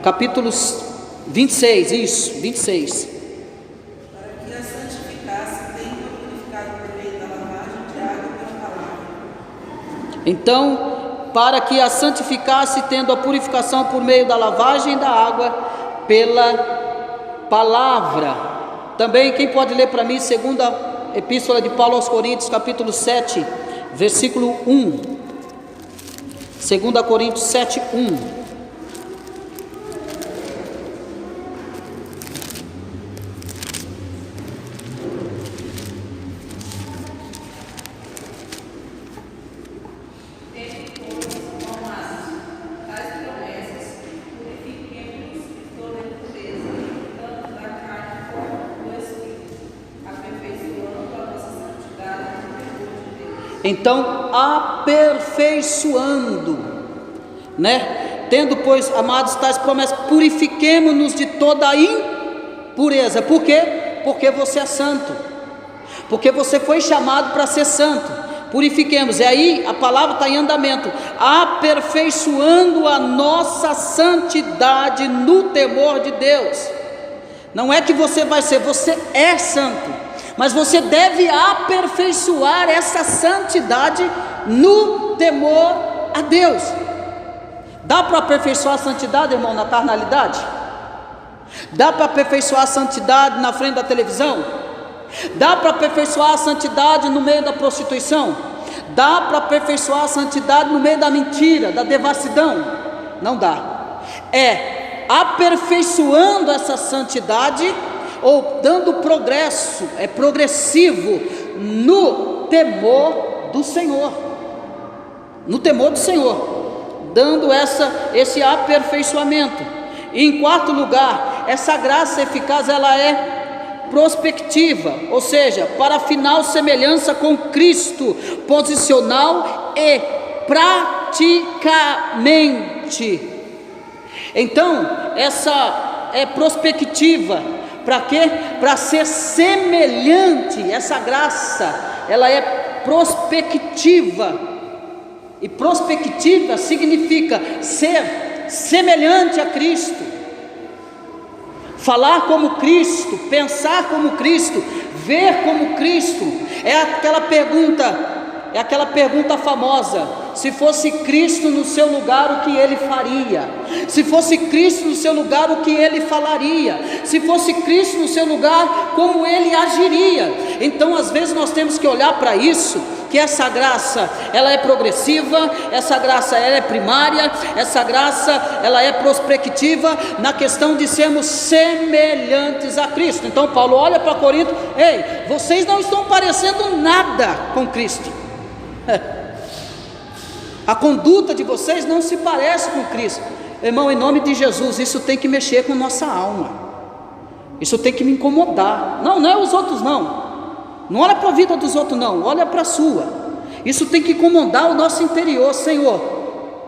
capítulo 26, isso, 26. Para que a santificasse, tendo purificado por meio da lavagem de água pela palavra. Então, para que a santificasse, tendo a purificação por meio da lavagem da água pela palavra. Também, quem pode ler para mim, segunda epístola de Paulo aos Coríntios, capítulo 7, versículo 1. 2 Coríntios 7, 1. Então, aperfeiçoando, né? Tendo, pois, amados, tais promessas, purifiquemo-nos de toda a impureza. Por quê? Porque você é santo, porque você foi chamado para ser santo. Purifiquemos, e aí a palavra está em andamento, aperfeiçoando a nossa santidade no temor de Deus. Não é que você vai ser, você é santo, mas você deve aperfeiçoar essa santidade no temor a Deus. Dá para aperfeiçoar a santidade, irmão, na carnalidade? Dá para aperfeiçoar a santidade na frente da televisão? Dá para aperfeiçoar a santidade no meio da prostituição? Dá para aperfeiçoar a santidade no meio da mentira, da devassidão? Não dá. É aperfeiçoando essa santidade, ou dando progresso, é progressivo, no temor do Senhor. No temor do Senhor, dando esse aperfeiçoamento. E em quarto lugar, essa graça eficaz, ela é prospectiva, ou seja, para final semelhança com Cristo, posicional e praticamente. Então, essa é prospectiva. Para quê? Para ser semelhante. Essa graça, ela é prospectiva. E prospectiva significa ser semelhante a Cristo, falar como Cristo, pensar como Cristo, ver como Cristo. É aquela pergunta famosa: se fosse Cristo no seu lugar, o que ele faria? Se fosse Cristo no seu lugar, o que ele falaria? Se fosse Cristo no seu lugar, como ele agiria? Então, às vezes nós temos que olhar para isso, que essa graça, ela é progressiva, essa graça, ela é primária, essa graça, ela é prospectiva na questão de sermos semelhantes a Cristo. Então Paulo olha para Corinto: ei, vocês não estão parecendo nada com Cristo. A conduta de vocês não se parece com Cristo. Irmão, em nome de Jesus, isso tem que mexer com nossa alma, isso tem que me incomodar. Não é os outros não olha para a vida dos outros não, olha para a sua. Isso tem que incomodar o nosso interior. Senhor,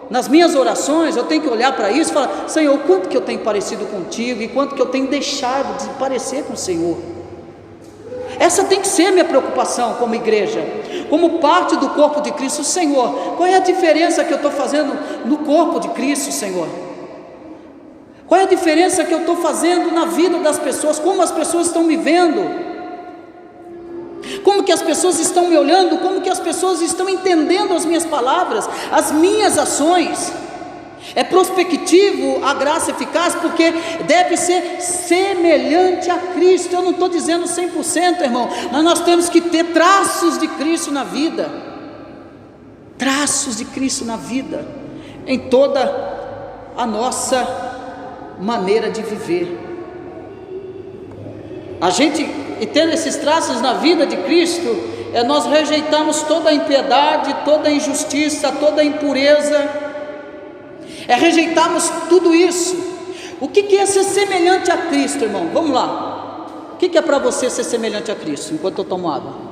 nas minhas orações eu tenho que olhar para isso e falar: Senhor, quanto que eu tenho parecido contigo, e quanto que eu tenho deixado de parecer com o Senhor. Essa tem que ser minha preocupação como igreja, como parte do corpo de Cristo. Senhor, qual é a diferença que eu estou fazendo no corpo de Cristo, Senhor? Qual é a diferença que eu estou fazendo na vida das pessoas? Como as pessoas estão me vendo? Como que as pessoas estão me olhando? Como que as pessoas estão entendendo as minhas palavras, as minhas ações? É prospectivo a graça eficaz, porque deve ser semelhante a Cristo. Eu não estou dizendo 100%, irmão, mas nós temos que ter traços de Cristo na vida. Traços de Cristo na vida, em toda a nossa maneira de viver. A gente, e tendo esses traços na vida de Cristo, nós rejeitamos toda a impiedade, toda a injustiça, toda a impureza, rejeitarmos tudo isso. O que é ser semelhante a Cristo, irmão? Vamos lá. O que é para você ser semelhante a Cristo? Enquanto eu tomo água.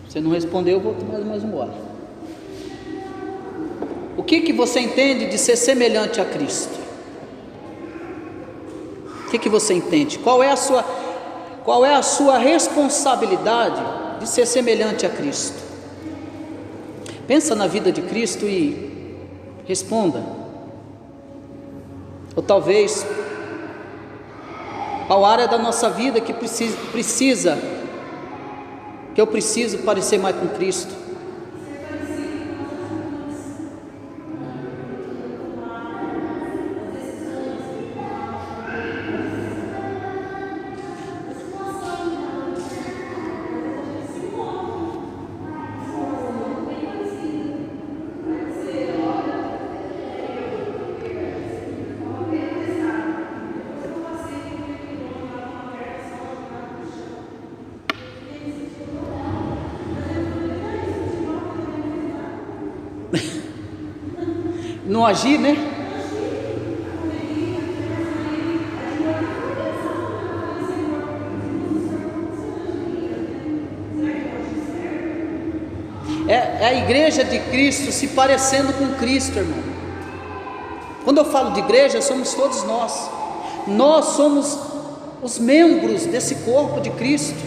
Você não respondeu, eu vou tomar mais um gole. O que você entende de ser semelhante a Cristo? O que você entende? Qual é a sua responsabilidade de ser semelhante a Cristo? Pensa na vida de Cristo e responda. Ou talvez qual área da nossa vida que eu preciso parecer mais com Cristo? Não agir, né? É a igreja de Cristo se parecendo com Cristo, irmão. Quando eu falo de igreja, somos todos nós. Nós somos os membros desse corpo de Cristo.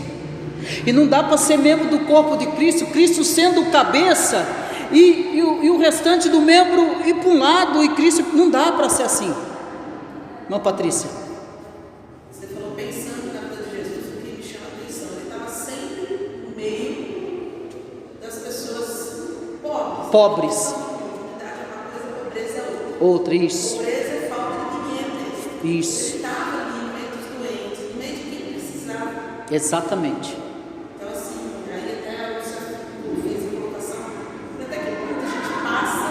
E não dá para ser membro do corpo de Cristo, Cristo sendo o cabeça e o restante do membro ir para um lado, e Cristo, não dá para ser assim. Não, Patrícia? Você falou pensando na vida de Jesus, o que me chama a atenção, ele estava sempre no meio das pessoas pobres. Comunidade é uma coisa, pobreza é outra. Outra, isso. Pobreza é falta de dinheiro. Isso. Ele estava ali no meio dos doentes, no meio de quem precisava. Exatamente. Então assim, aí até o senhor fez a colocação, até que ponto a gente passa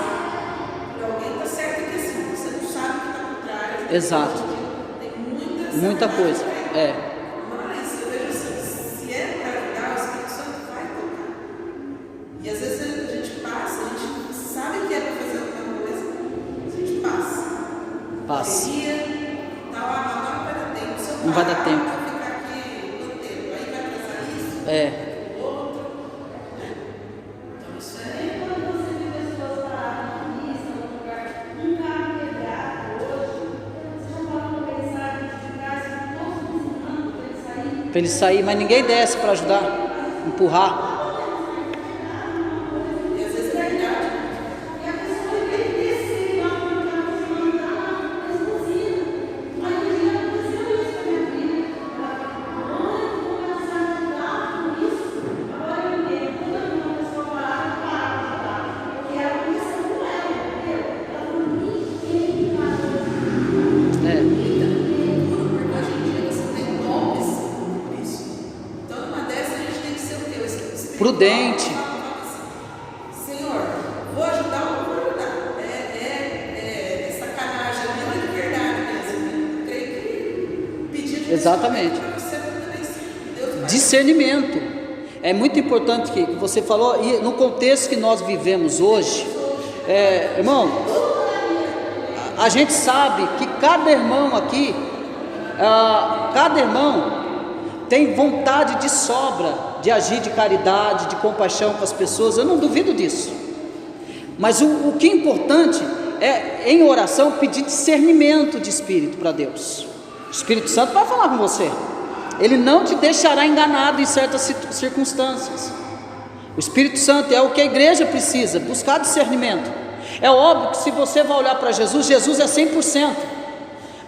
por alguém, tá certo que assim, você não sabe o que está por trás. Exato. Tem Muita coisa. Mas eu vejo assim, se é para ajudar, o Espírito Santo vai tocar. E às vezes a gente passa, a gente sabe que é para fazer alguma coisa, a gente passa. Passa. Não vai dar tempo. Não vai dar tempo. Vai ficar aqui quanto tempo? Aí vai passar isso, outro. Então isso é. Para ele sair, mas ninguém desce para ajudar, empurrar. E às vezes é verdade. Prudente. Senhor, vou ajudar ou não vou ajudar? É sacanagem, não é de verdade mesmo. Eu creio que pedir Exatamente. para você Deus vai. Discernimento. É muito importante que você falou, e no contexto que nós vivemos hoje, irmão, a gente sabe que cada irmão aqui, cada irmão tem vontade de sobra de agir de caridade, de compaixão com as pessoas, eu não duvido disso, mas o que é importante é, em oração, pedir discernimento de espírito para Deus. O Espírito Santo vai falar com você, ele não te deixará enganado em certas circunstâncias. O Espírito Santo é o que a igreja precisa, buscar discernimento. É óbvio que se você vai olhar para Jesus, Jesus é 100%,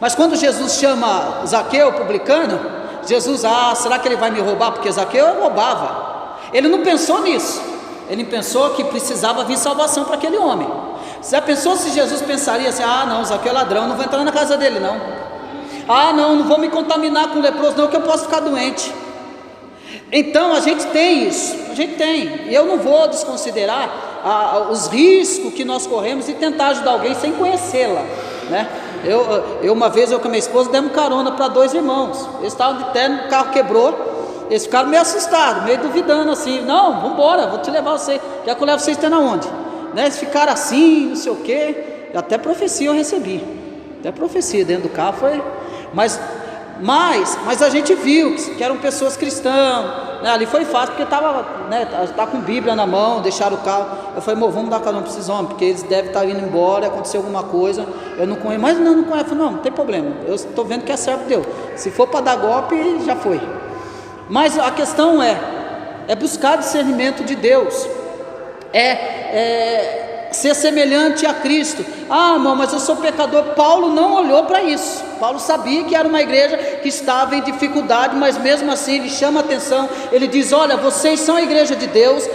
mas quando Jesus chama Zaqueu, publicano, Jesus, será que ele vai me roubar? Porque Zaqueu roubava. Ele não pensou nisso. Ele pensou que precisava vir salvação para aquele homem. Já pensou se Jesus pensaria assim: não, Zaqueu é ladrão, não vou entrar na casa dele não. Não vou me contaminar com leproso não, que eu posso ficar doente. Então a gente tem isso, a gente tem. E eu não vou desconsiderar os riscos que nós corremos de tentar ajudar alguém sem conhecê-la, né? Uma vez eu com a minha esposa demos carona para 2 irmãos. Eles estavam de terno, o carro quebrou. Eles ficaram meio assustados, meio duvidando assim. Não, vamos embora, vou te levar você. Quer que eu leve vocês até na onde? Né? Eles ficaram assim, não sei o quê. Até profecia eu recebi. Até profecia dentro do carro foi. Mas a gente viu que eram pessoas cristãs, né? Ali foi fácil porque estava, né, tá com Bíblia na mão, deixaram o carro. Eu falei, vamos dar carona para esses homens, porque eles devem estar indo embora, aconteceu alguma coisa, eu não conheço, mas não conheço. Não tem problema, eu estou vendo que é servo de Deus, se for para dar golpe, já foi. Mas a questão é buscar discernimento de Deus, ser semelhante a Cristo. Irmão, mas eu sou pecador. Paulo não olhou para isso. Paulo sabia que era uma igreja que estava em dificuldade, mas mesmo assim ele chama a atenção. Ele diz, olha, vocês são a igreja de Deus,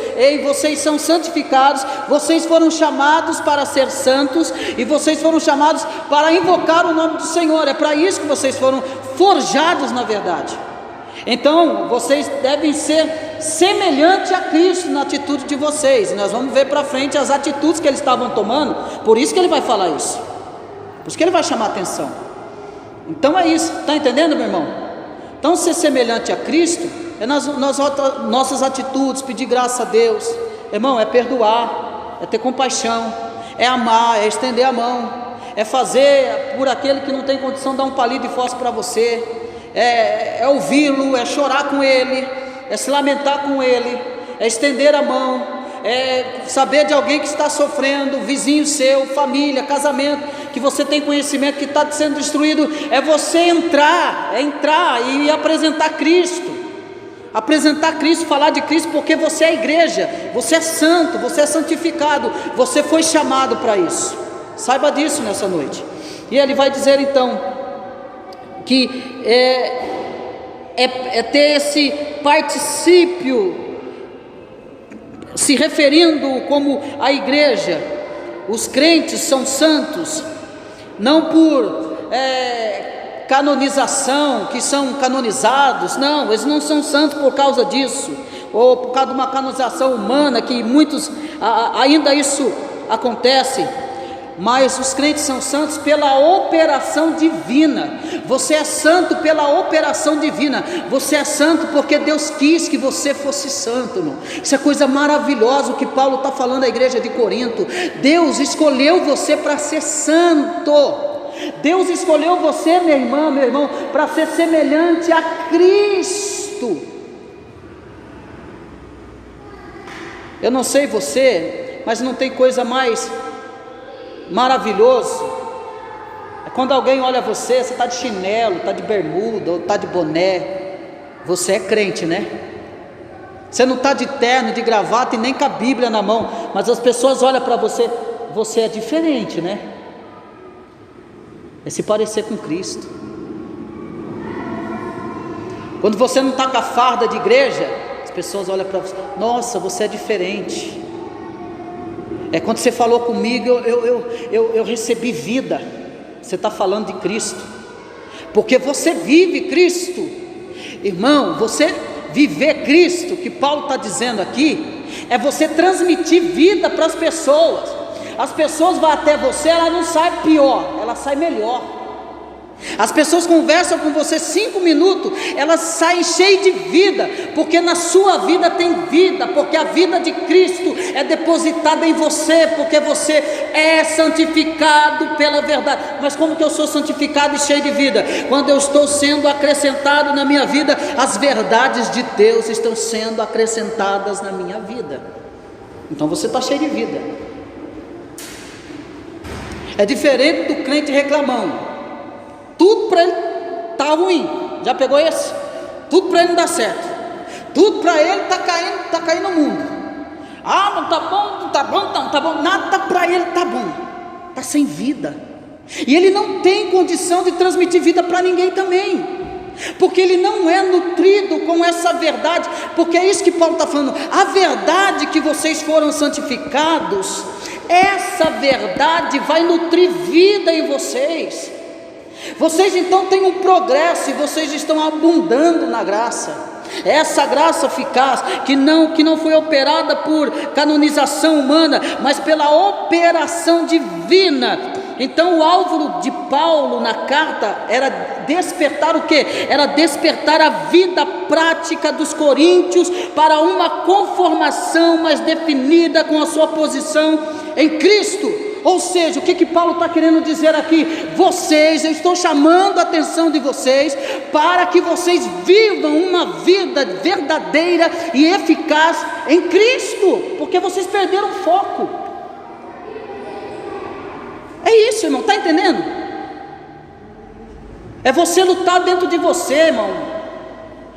vocês são santificados, vocês foram chamados para ser santos, e vocês foram chamados para invocar o nome do Senhor. É para isso que vocês foram forjados na verdade. Então vocês devem ser semelhante a Cristo na atitude de vocês. Nós vamos ver para frente as atitudes que eles estavam tomando. Por isso que ele vai falar isso, por isso que ele vai chamar a atenção. Então é isso, está entendendo, meu irmão? Então ser semelhante a Cristo é nas nossas atitudes, pedir graça a Deus, irmão, é perdoar, é ter compaixão, é amar, é estender a mão, é fazer por aquele que não tem condição de dar um palito de fósforo para você, é ouvi-lo, é chorar com ele, é se lamentar com ele, é estender a mão, é saber de alguém que está sofrendo, vizinho seu, família, casamento, que você tem conhecimento que está sendo destruído. É você entrar e apresentar Cristo, falar de Cristo, porque você é a igreja, você é santo, você é santificado, você foi chamado para isso. Saiba disso nessa noite. E ele vai dizer então que é ter esse particípio, se referindo como a igreja. Os crentes são santos, não por canonização, que são canonizados, não, eles não são santos por causa disso, ou por causa de uma canonização humana, que muitos, ainda isso acontece. Mas os crentes são santos pela operação divina. Você é santo pela operação divina. Você é santo porque Deus quis que você fosse santo, irmão. Isso é coisa maravilhosa o que Paulo está falando à igreja de Corinto. Deus escolheu você para ser santo. Deus escolheu você, minha irmã, meu irmão, para ser semelhante a Cristo. Eu não sei você, mas não tem coisa mais maravilhoso é quando alguém olha você está de chinelo, está de bermuda, ou está de boné. Você é crente, né? Você não está de terno, de gravata e nem com a Bíblia na mão, mas as pessoas olham para você, você é diferente, né? É se parecer com Cristo. Quando você não está com a farda de igreja, as pessoas olham para você, nossa, você é diferente. Quando você falou comigo, eu recebi vida. Você está falando de Cristo, porque você vive Cristo, irmão. Você viver Cristo, que Paulo está dizendo aqui, é você transmitir vida para as pessoas. As pessoas vão até você, ela não sai pior, ela sai melhor. As pessoas conversam com você 5 minutos, elas saem cheias de vida, porque na sua vida tem vida, porque a vida de Cristo é depositada em você, porque você é santificado pela verdade. Mas como que eu sou santificado e cheio de vida? Quando eu estou sendo acrescentado na minha vida, as verdades de Deus estão sendo acrescentadas na minha vida. Então você está cheio de vida. É diferente do crente reclamão. Tudo para ele está ruim. Já pegou esse? Tudo para ele não dá certo. Tudo para ele está caindo no mundo. Não está bom, não está bom, não está bom. Nada para ele está bom. Está sem vida. E ele não tem condição de transmitir vida para ninguém também, porque ele não é nutrido com essa verdade. Porque é isso que Paulo está falando. A verdade que vocês foram santificados, essa verdade vai nutrir vida em vocês. Vocês então têm um progresso e vocês estão abundando na graça. Essa graça eficaz que não foi operada por canonização humana, mas pela operação divina. Então o alvo de Paulo na carta era despertar o quê? Era despertar a vida prática dos coríntios para uma conformação mais definida com a sua posição em Cristo. Ou seja, o que Paulo está querendo dizer aqui? Vocês, eu estou chamando a atenção de vocês para que vocês vivam uma vida verdadeira e eficaz em Cristo, porque vocês perderam o foco. É isso, irmão, está entendendo? É você lutar dentro de você, irmão.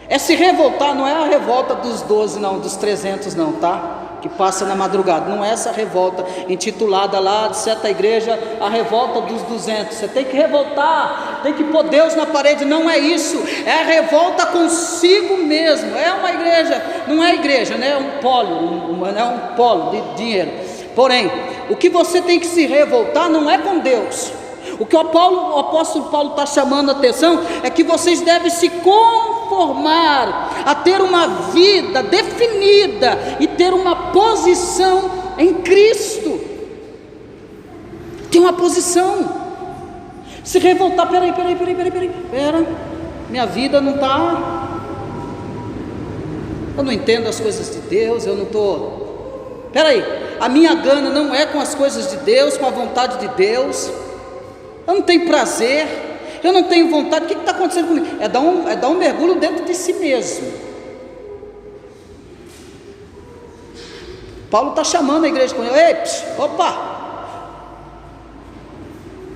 É se revoltar, não é a revolta dos 12 não, dos 300 não, tá? Que passa na madrugada, não é essa revolta intitulada lá de certa igreja, a revolta dos 200, você tem que revoltar, tem que pôr Deus na parede, não é isso, é a revolta consigo mesmo, é uma igreja, não é igreja, né? É um polo de dinheiro, porém, o que você tem que se revoltar não é com Deus. O que o apóstolo Paulo está chamando a atenção é que vocês devem se conformar a ter uma vida definida e ter uma posição em Cristo. Tem uma posição. Se revoltar, peraí, minha vida não está, eu não entendo as coisas de Deus, eu não estou, peraí, a minha gana não é com as coisas de Deus, com a vontade de Deus. Eu não tenho prazer, eu não tenho vontade. O que está acontecendo comigo? É dar um mergulho dentro de si mesmo. Paulo está chamando a igreja com ele. Ei, opa!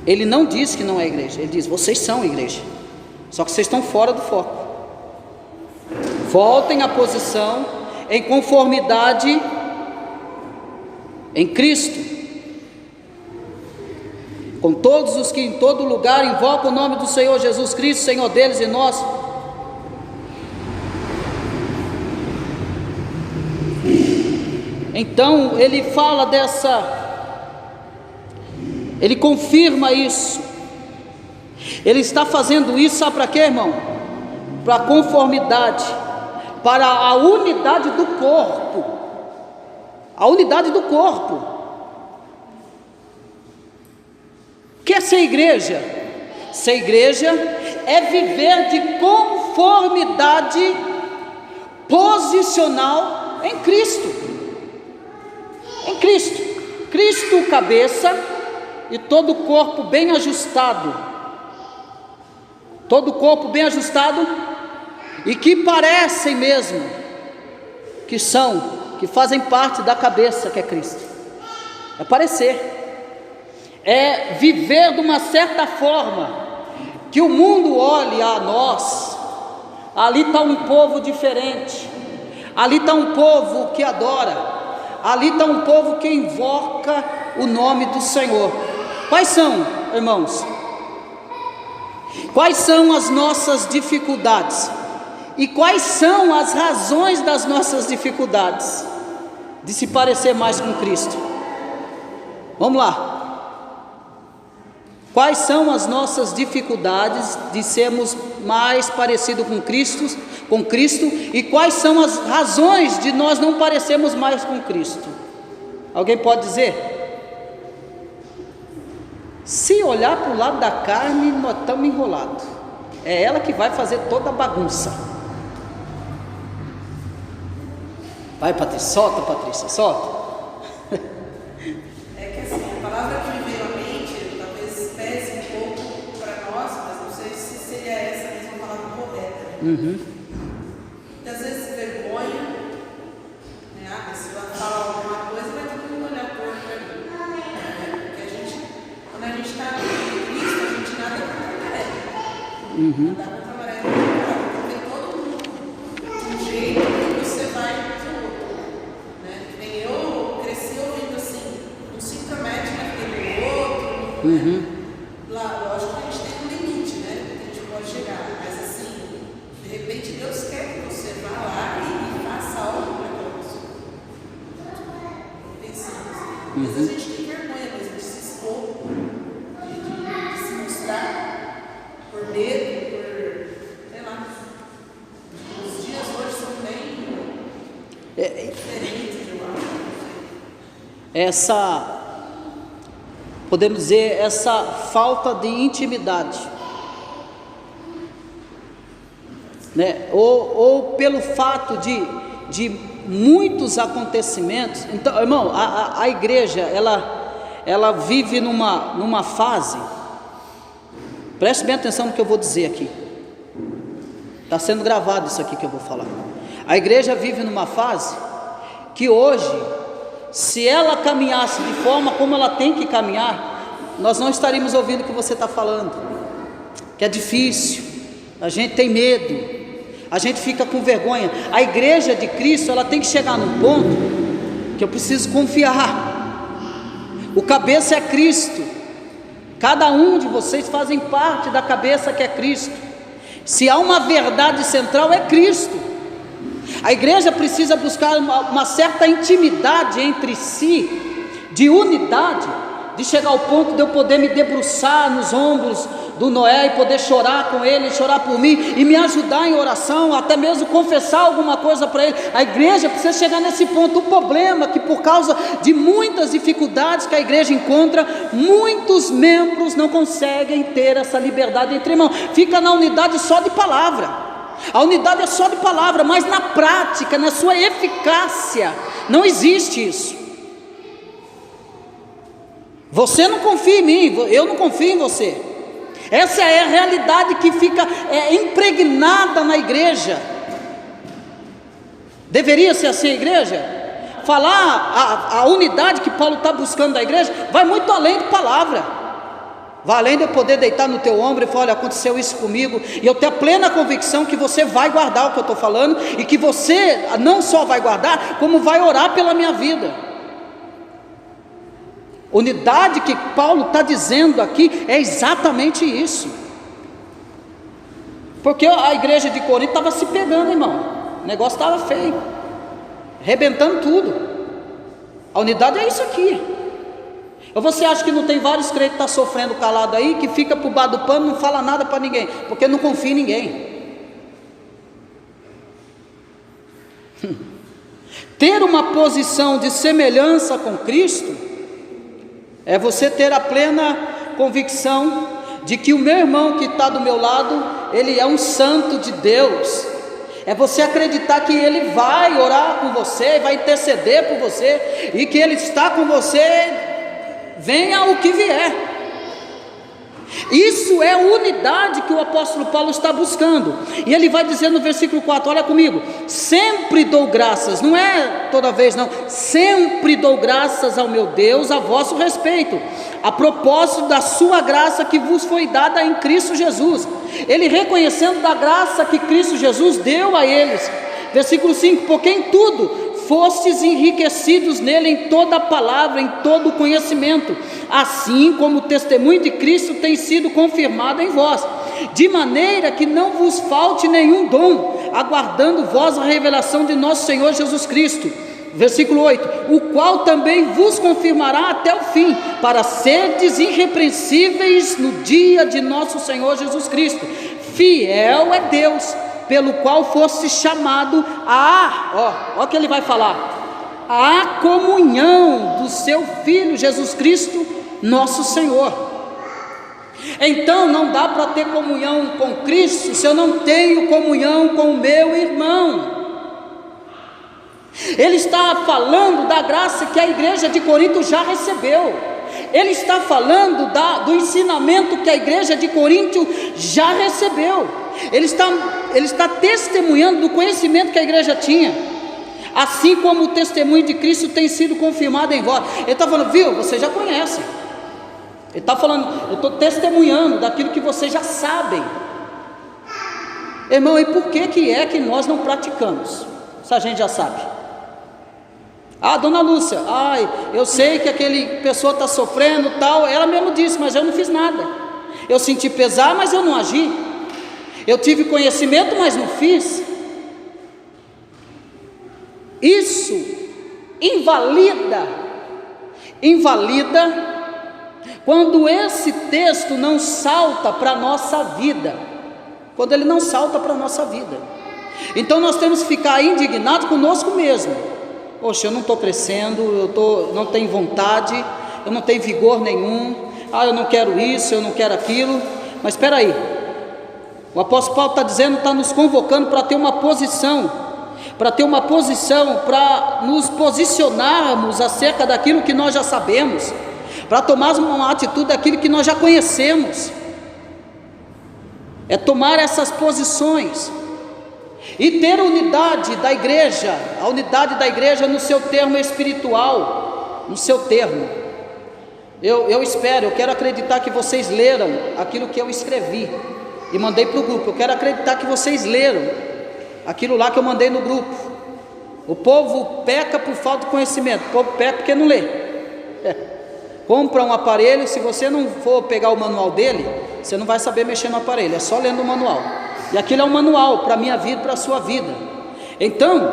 Ele não diz que não é igreja, ele diz: vocês são igreja, só que vocês estão fora do foco. Voltem à posição em conformidade em Cristo, com todos os que em todo lugar invocam o nome do Senhor Jesus Cristo, Senhor deles e nosso. Então ele fala ele confirma isso. Ele está fazendo isso, sabe para quê, irmão? Para a conformidade, para a unidade do corpo. A unidade do corpo. O que é ser igreja? Ser igreja é viver de conformidade posicional em Cristo. Em Cristo. Cristo cabeça e todo o corpo bem ajustado. Todo o corpo bem ajustado e que parecem mesmo que fazem parte da cabeça que é Cristo. É parecer. É viver de uma certa forma que o mundo olhe a nós. Ali está um povo diferente, ali está um povo que adora, ali está um povo que invoca o nome do Senhor. Quais são, irmãos? Quais são as nossas dificuldades? E quais são as razões das nossas dificuldades de se parecer mais com Cristo? Vamos lá. Quais são as nossas dificuldades de sermos mais parecidos com Cristo, e quais são as razões de nós não parecermos mais com Cristo? Alguém pode dizer? Se olhar para o lado da carne, nós estamos enrolados. É ela que vai fazer toda a bagunça. Vai, Patrícia, solta. É que assim, a palavra que me veio à mente talvez pese um pouco para nós, mas não sei se seria essa mesma palavra correta. Muitas vezes vergonha, né? Se eu falar alguma coisa, vai todo mundo olhar torto para mim. Porque quando a gente está em Cristo, a gente nada contra a maré. Nada contra a maré, porque todo mundo de um jeito que você vai do outro. Né? Nem eu cresci ouvindo assim, não se intromete na vida do outro. Lá, lógico que a gente tem um limite, né? Que a gente pode chegar, mas assim, de repente Deus quer que você vá lá e faça algo para aquela pessoa. Pensando assim. Às vezes a gente tem vergonha mesmo de se expor, de se mostrar por medo, sei lá. Os dias hoje são bem diferentes, eu acho. podemos dizer, essa falta de intimidade, né? Ou pelo fato de muitos acontecimentos. Então, irmão, a igreja, ela vive numa fase, preste bem atenção no que eu vou dizer aqui, está sendo gravado isso aqui que eu vou falar. A igreja vive numa fase que hoje, se ela caminhasse de forma como ela tem que caminhar, nós não estaríamos ouvindo o que você está falando, que é difícil, a gente tem medo, a gente fica com vergonha. A igreja de Cristo, ela tem que chegar num ponto que eu preciso confiar. O cabeça é Cristo, cada um de vocês fazem parte da cabeça que é Cristo. Se há uma verdade central, é Cristo. A igreja precisa buscar uma certa intimidade entre si, de unidade, de chegar ao ponto de eu poder me debruçar nos ombros do Noé e poder chorar com ele, chorar por mim e me ajudar em oração, até mesmo confessar alguma coisa para ele. A igreja precisa chegar nesse ponto. O problema é que, por causa de muitas dificuldades que a igreja encontra, muitos membros não conseguem ter essa liberdade entre irmãos, fica na unidade só de palavra. A unidade é só de palavra, mas na prática, na sua eficácia, não existe isso. Você não confia em mim, eu não confio em você. Essa é a realidade que fica impregnada na igreja. Deveria ser assim a igreja? Falar a unidade que Paulo está buscando da igreja vai muito além de palavra. Vai além de eu poder deitar no teu ombro e falar: olha, aconteceu isso comigo, e eu tenho a plena convicção que você vai guardar o que eu estou falando, e que você não só vai guardar, como vai orar pela minha vida. Unidade que Paulo está dizendo aqui é exatamente isso. Porque a igreja de Corinto estava se pegando, irmão. O negócio estava feio, arrebentando tudo. A unidade é isso aqui. Ou você acha que não tem vários crentes que estão sofrendo calado aí, que fica por baixo do pano, não fala nada para ninguém, porque não confia em ninguém? Ter uma posição de semelhança com Cristo é você ter a plena convicção de que o meu irmão que está do meu lado, ele é um santo de Deus. É você acreditar que ele vai orar com você, vai interceder por você, e que ele está com você, venha o que vier. Isso é a unidade que o apóstolo Paulo está buscando. E ele vai dizer no versículo 4, olha comigo: sempre dou graças, não é toda vez não, sempre dou graças ao meu Deus a vosso respeito, a propósito da sua graça que vos foi dada em Cristo Jesus. Ele reconhecendo da graça que Cristo Jesus deu a eles. Versículo 5, porque em tudo fostes enriquecidos nele, em toda a palavra, em todo o conhecimento, assim como o testemunho de Cristo tem sido confirmado em vós, de maneira que não vos falte nenhum dom, aguardando vós a revelação de nosso Senhor Jesus Cristo. Versículo 8, o qual também vos confirmará até o fim, para serdes irrepreensíveis no dia de nosso Senhor Jesus Cristo. Fiel é Deus, pelo qual fosse chamado ó o que ele vai falar, a comunhão do seu Filho Jesus Cristo, nosso Senhor. Então não dá para ter comunhão com Cristo se eu não tenho comunhão com o meu irmão. Ele está falando da graça que a igreja de Corinto já recebeu. Ele está falando do ensinamento que a igreja de Corinto já recebeu. Ele está testemunhando do conhecimento que a igreja tinha, assim como o testemunho de Cristo tem sido confirmado em vós. Ele está falando, viu, você já conhece. Ele está falando, eu estou testemunhando daquilo que vocês já sabem. Irmão, e por que nós não praticamos, se a gente já sabe? Dona Lúcia, eu sei que aquele pessoa está sofrendo tal, ela mesmo disse, mas eu não fiz nada. Eu senti pesar, mas eu não agi. Eu tive conhecimento, mas não fiz. Isso invalida quando esse texto não salta para a nossa vida, quando ele não salta para a nossa vida. Então nós temos que ficar indignados conosco mesmo. Poxa, eu não estou crescendo, não tenho vontade, eu não tenho vigor nenhum, eu não quero isso, eu não quero aquilo. Mas espera aí, o apóstolo Paulo está dizendo, está nos convocando para ter uma posição, para nos posicionarmos acerca daquilo que nós já sabemos, para tomarmos uma atitude daquilo que nós já conhecemos, é tomar essas posições, e ter a unidade da igreja no seu termo espiritual, no seu termo. Eu quero acreditar que vocês leram aquilo que eu escrevi e mandei para o grupo. Eu quero acreditar que vocês leram aquilo lá que eu mandei no grupo. O povo peca por falta de conhecimento, o povo peca porque não lê. Compra um aparelho, se você não for pegar o manual dele, você não vai saber mexer no aparelho, é só lendo o manual. E aquilo é um manual para a minha vida, para a sua vida. Então,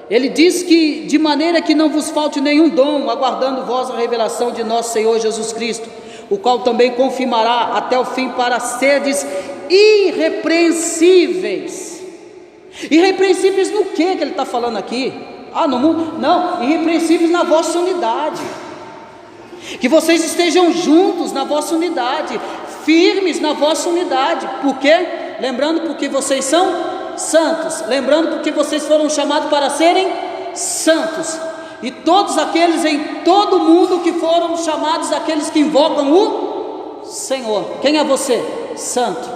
ele diz que de maneira que não vos falte nenhum dom, aguardando vós a revelação de nosso Senhor Jesus Cristo, o qual também confirmará até o fim, para seres irrepreensíveis. Irrepreensíveis no que ele está falando aqui? No mundo? Não, irrepreensíveis na vossa unidade. Que vocês estejam juntos na vossa unidade, firmes na vossa unidade. Por quê? Lembrando porque vocês são santos, lembrando porque vocês foram chamados para serem santos, e todos aqueles em todo o mundo que foram chamados, aqueles que invocam o Senhor. Quem é você? Santo.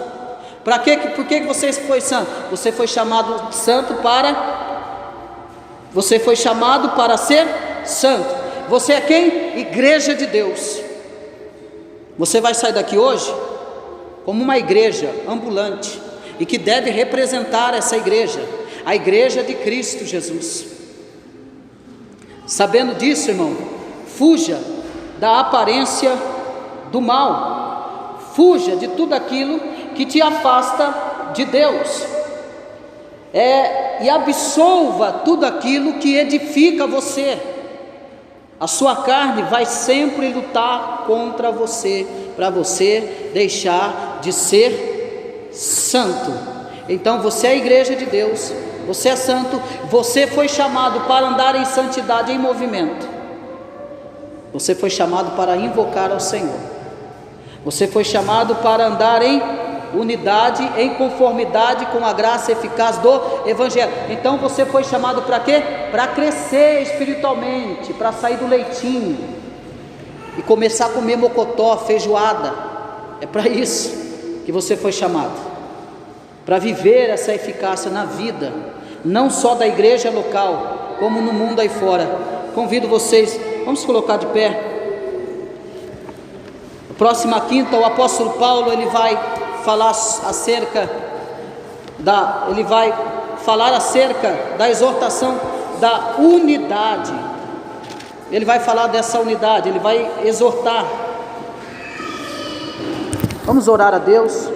Para quê? Por que você foi santo? Você foi chamado santo você foi chamado para ser santo. Você é quem? Igreja de Deus. Você vai sair daqui hoje como uma igreja ambulante, e que deve representar essa igreja, a igreja de Cristo Jesus. Sabendo disso, irmão, fuja da aparência do mal, fuja de tudo aquilo que te afasta de Deus, e absolva tudo aquilo que edifica você. A sua carne vai sempre lutar contra você, para você deixar de ser santo. Então você é a igreja de Deus, você é santo, você foi chamado para andar em santidade, em movimento. Você foi chamado para invocar ao Senhor. Você foi chamado para andar em unidade, em conformidade com a graça eficaz do Evangelho. Então você foi chamado para quê? Para crescer espiritualmente, para sair do leitinho e começar a comer mocotó, feijoada. É para isso que você foi chamado, para viver essa eficácia na vida, não só da igreja local, como no mundo aí fora. Convido vocês, vamos colocar de pé. Próxima quinta, o apóstolo Paulo, ele vai falar acerca da exortação da unidade. Ele vai falar dessa unidade, ele vai exortar. Vamos orar a Deus.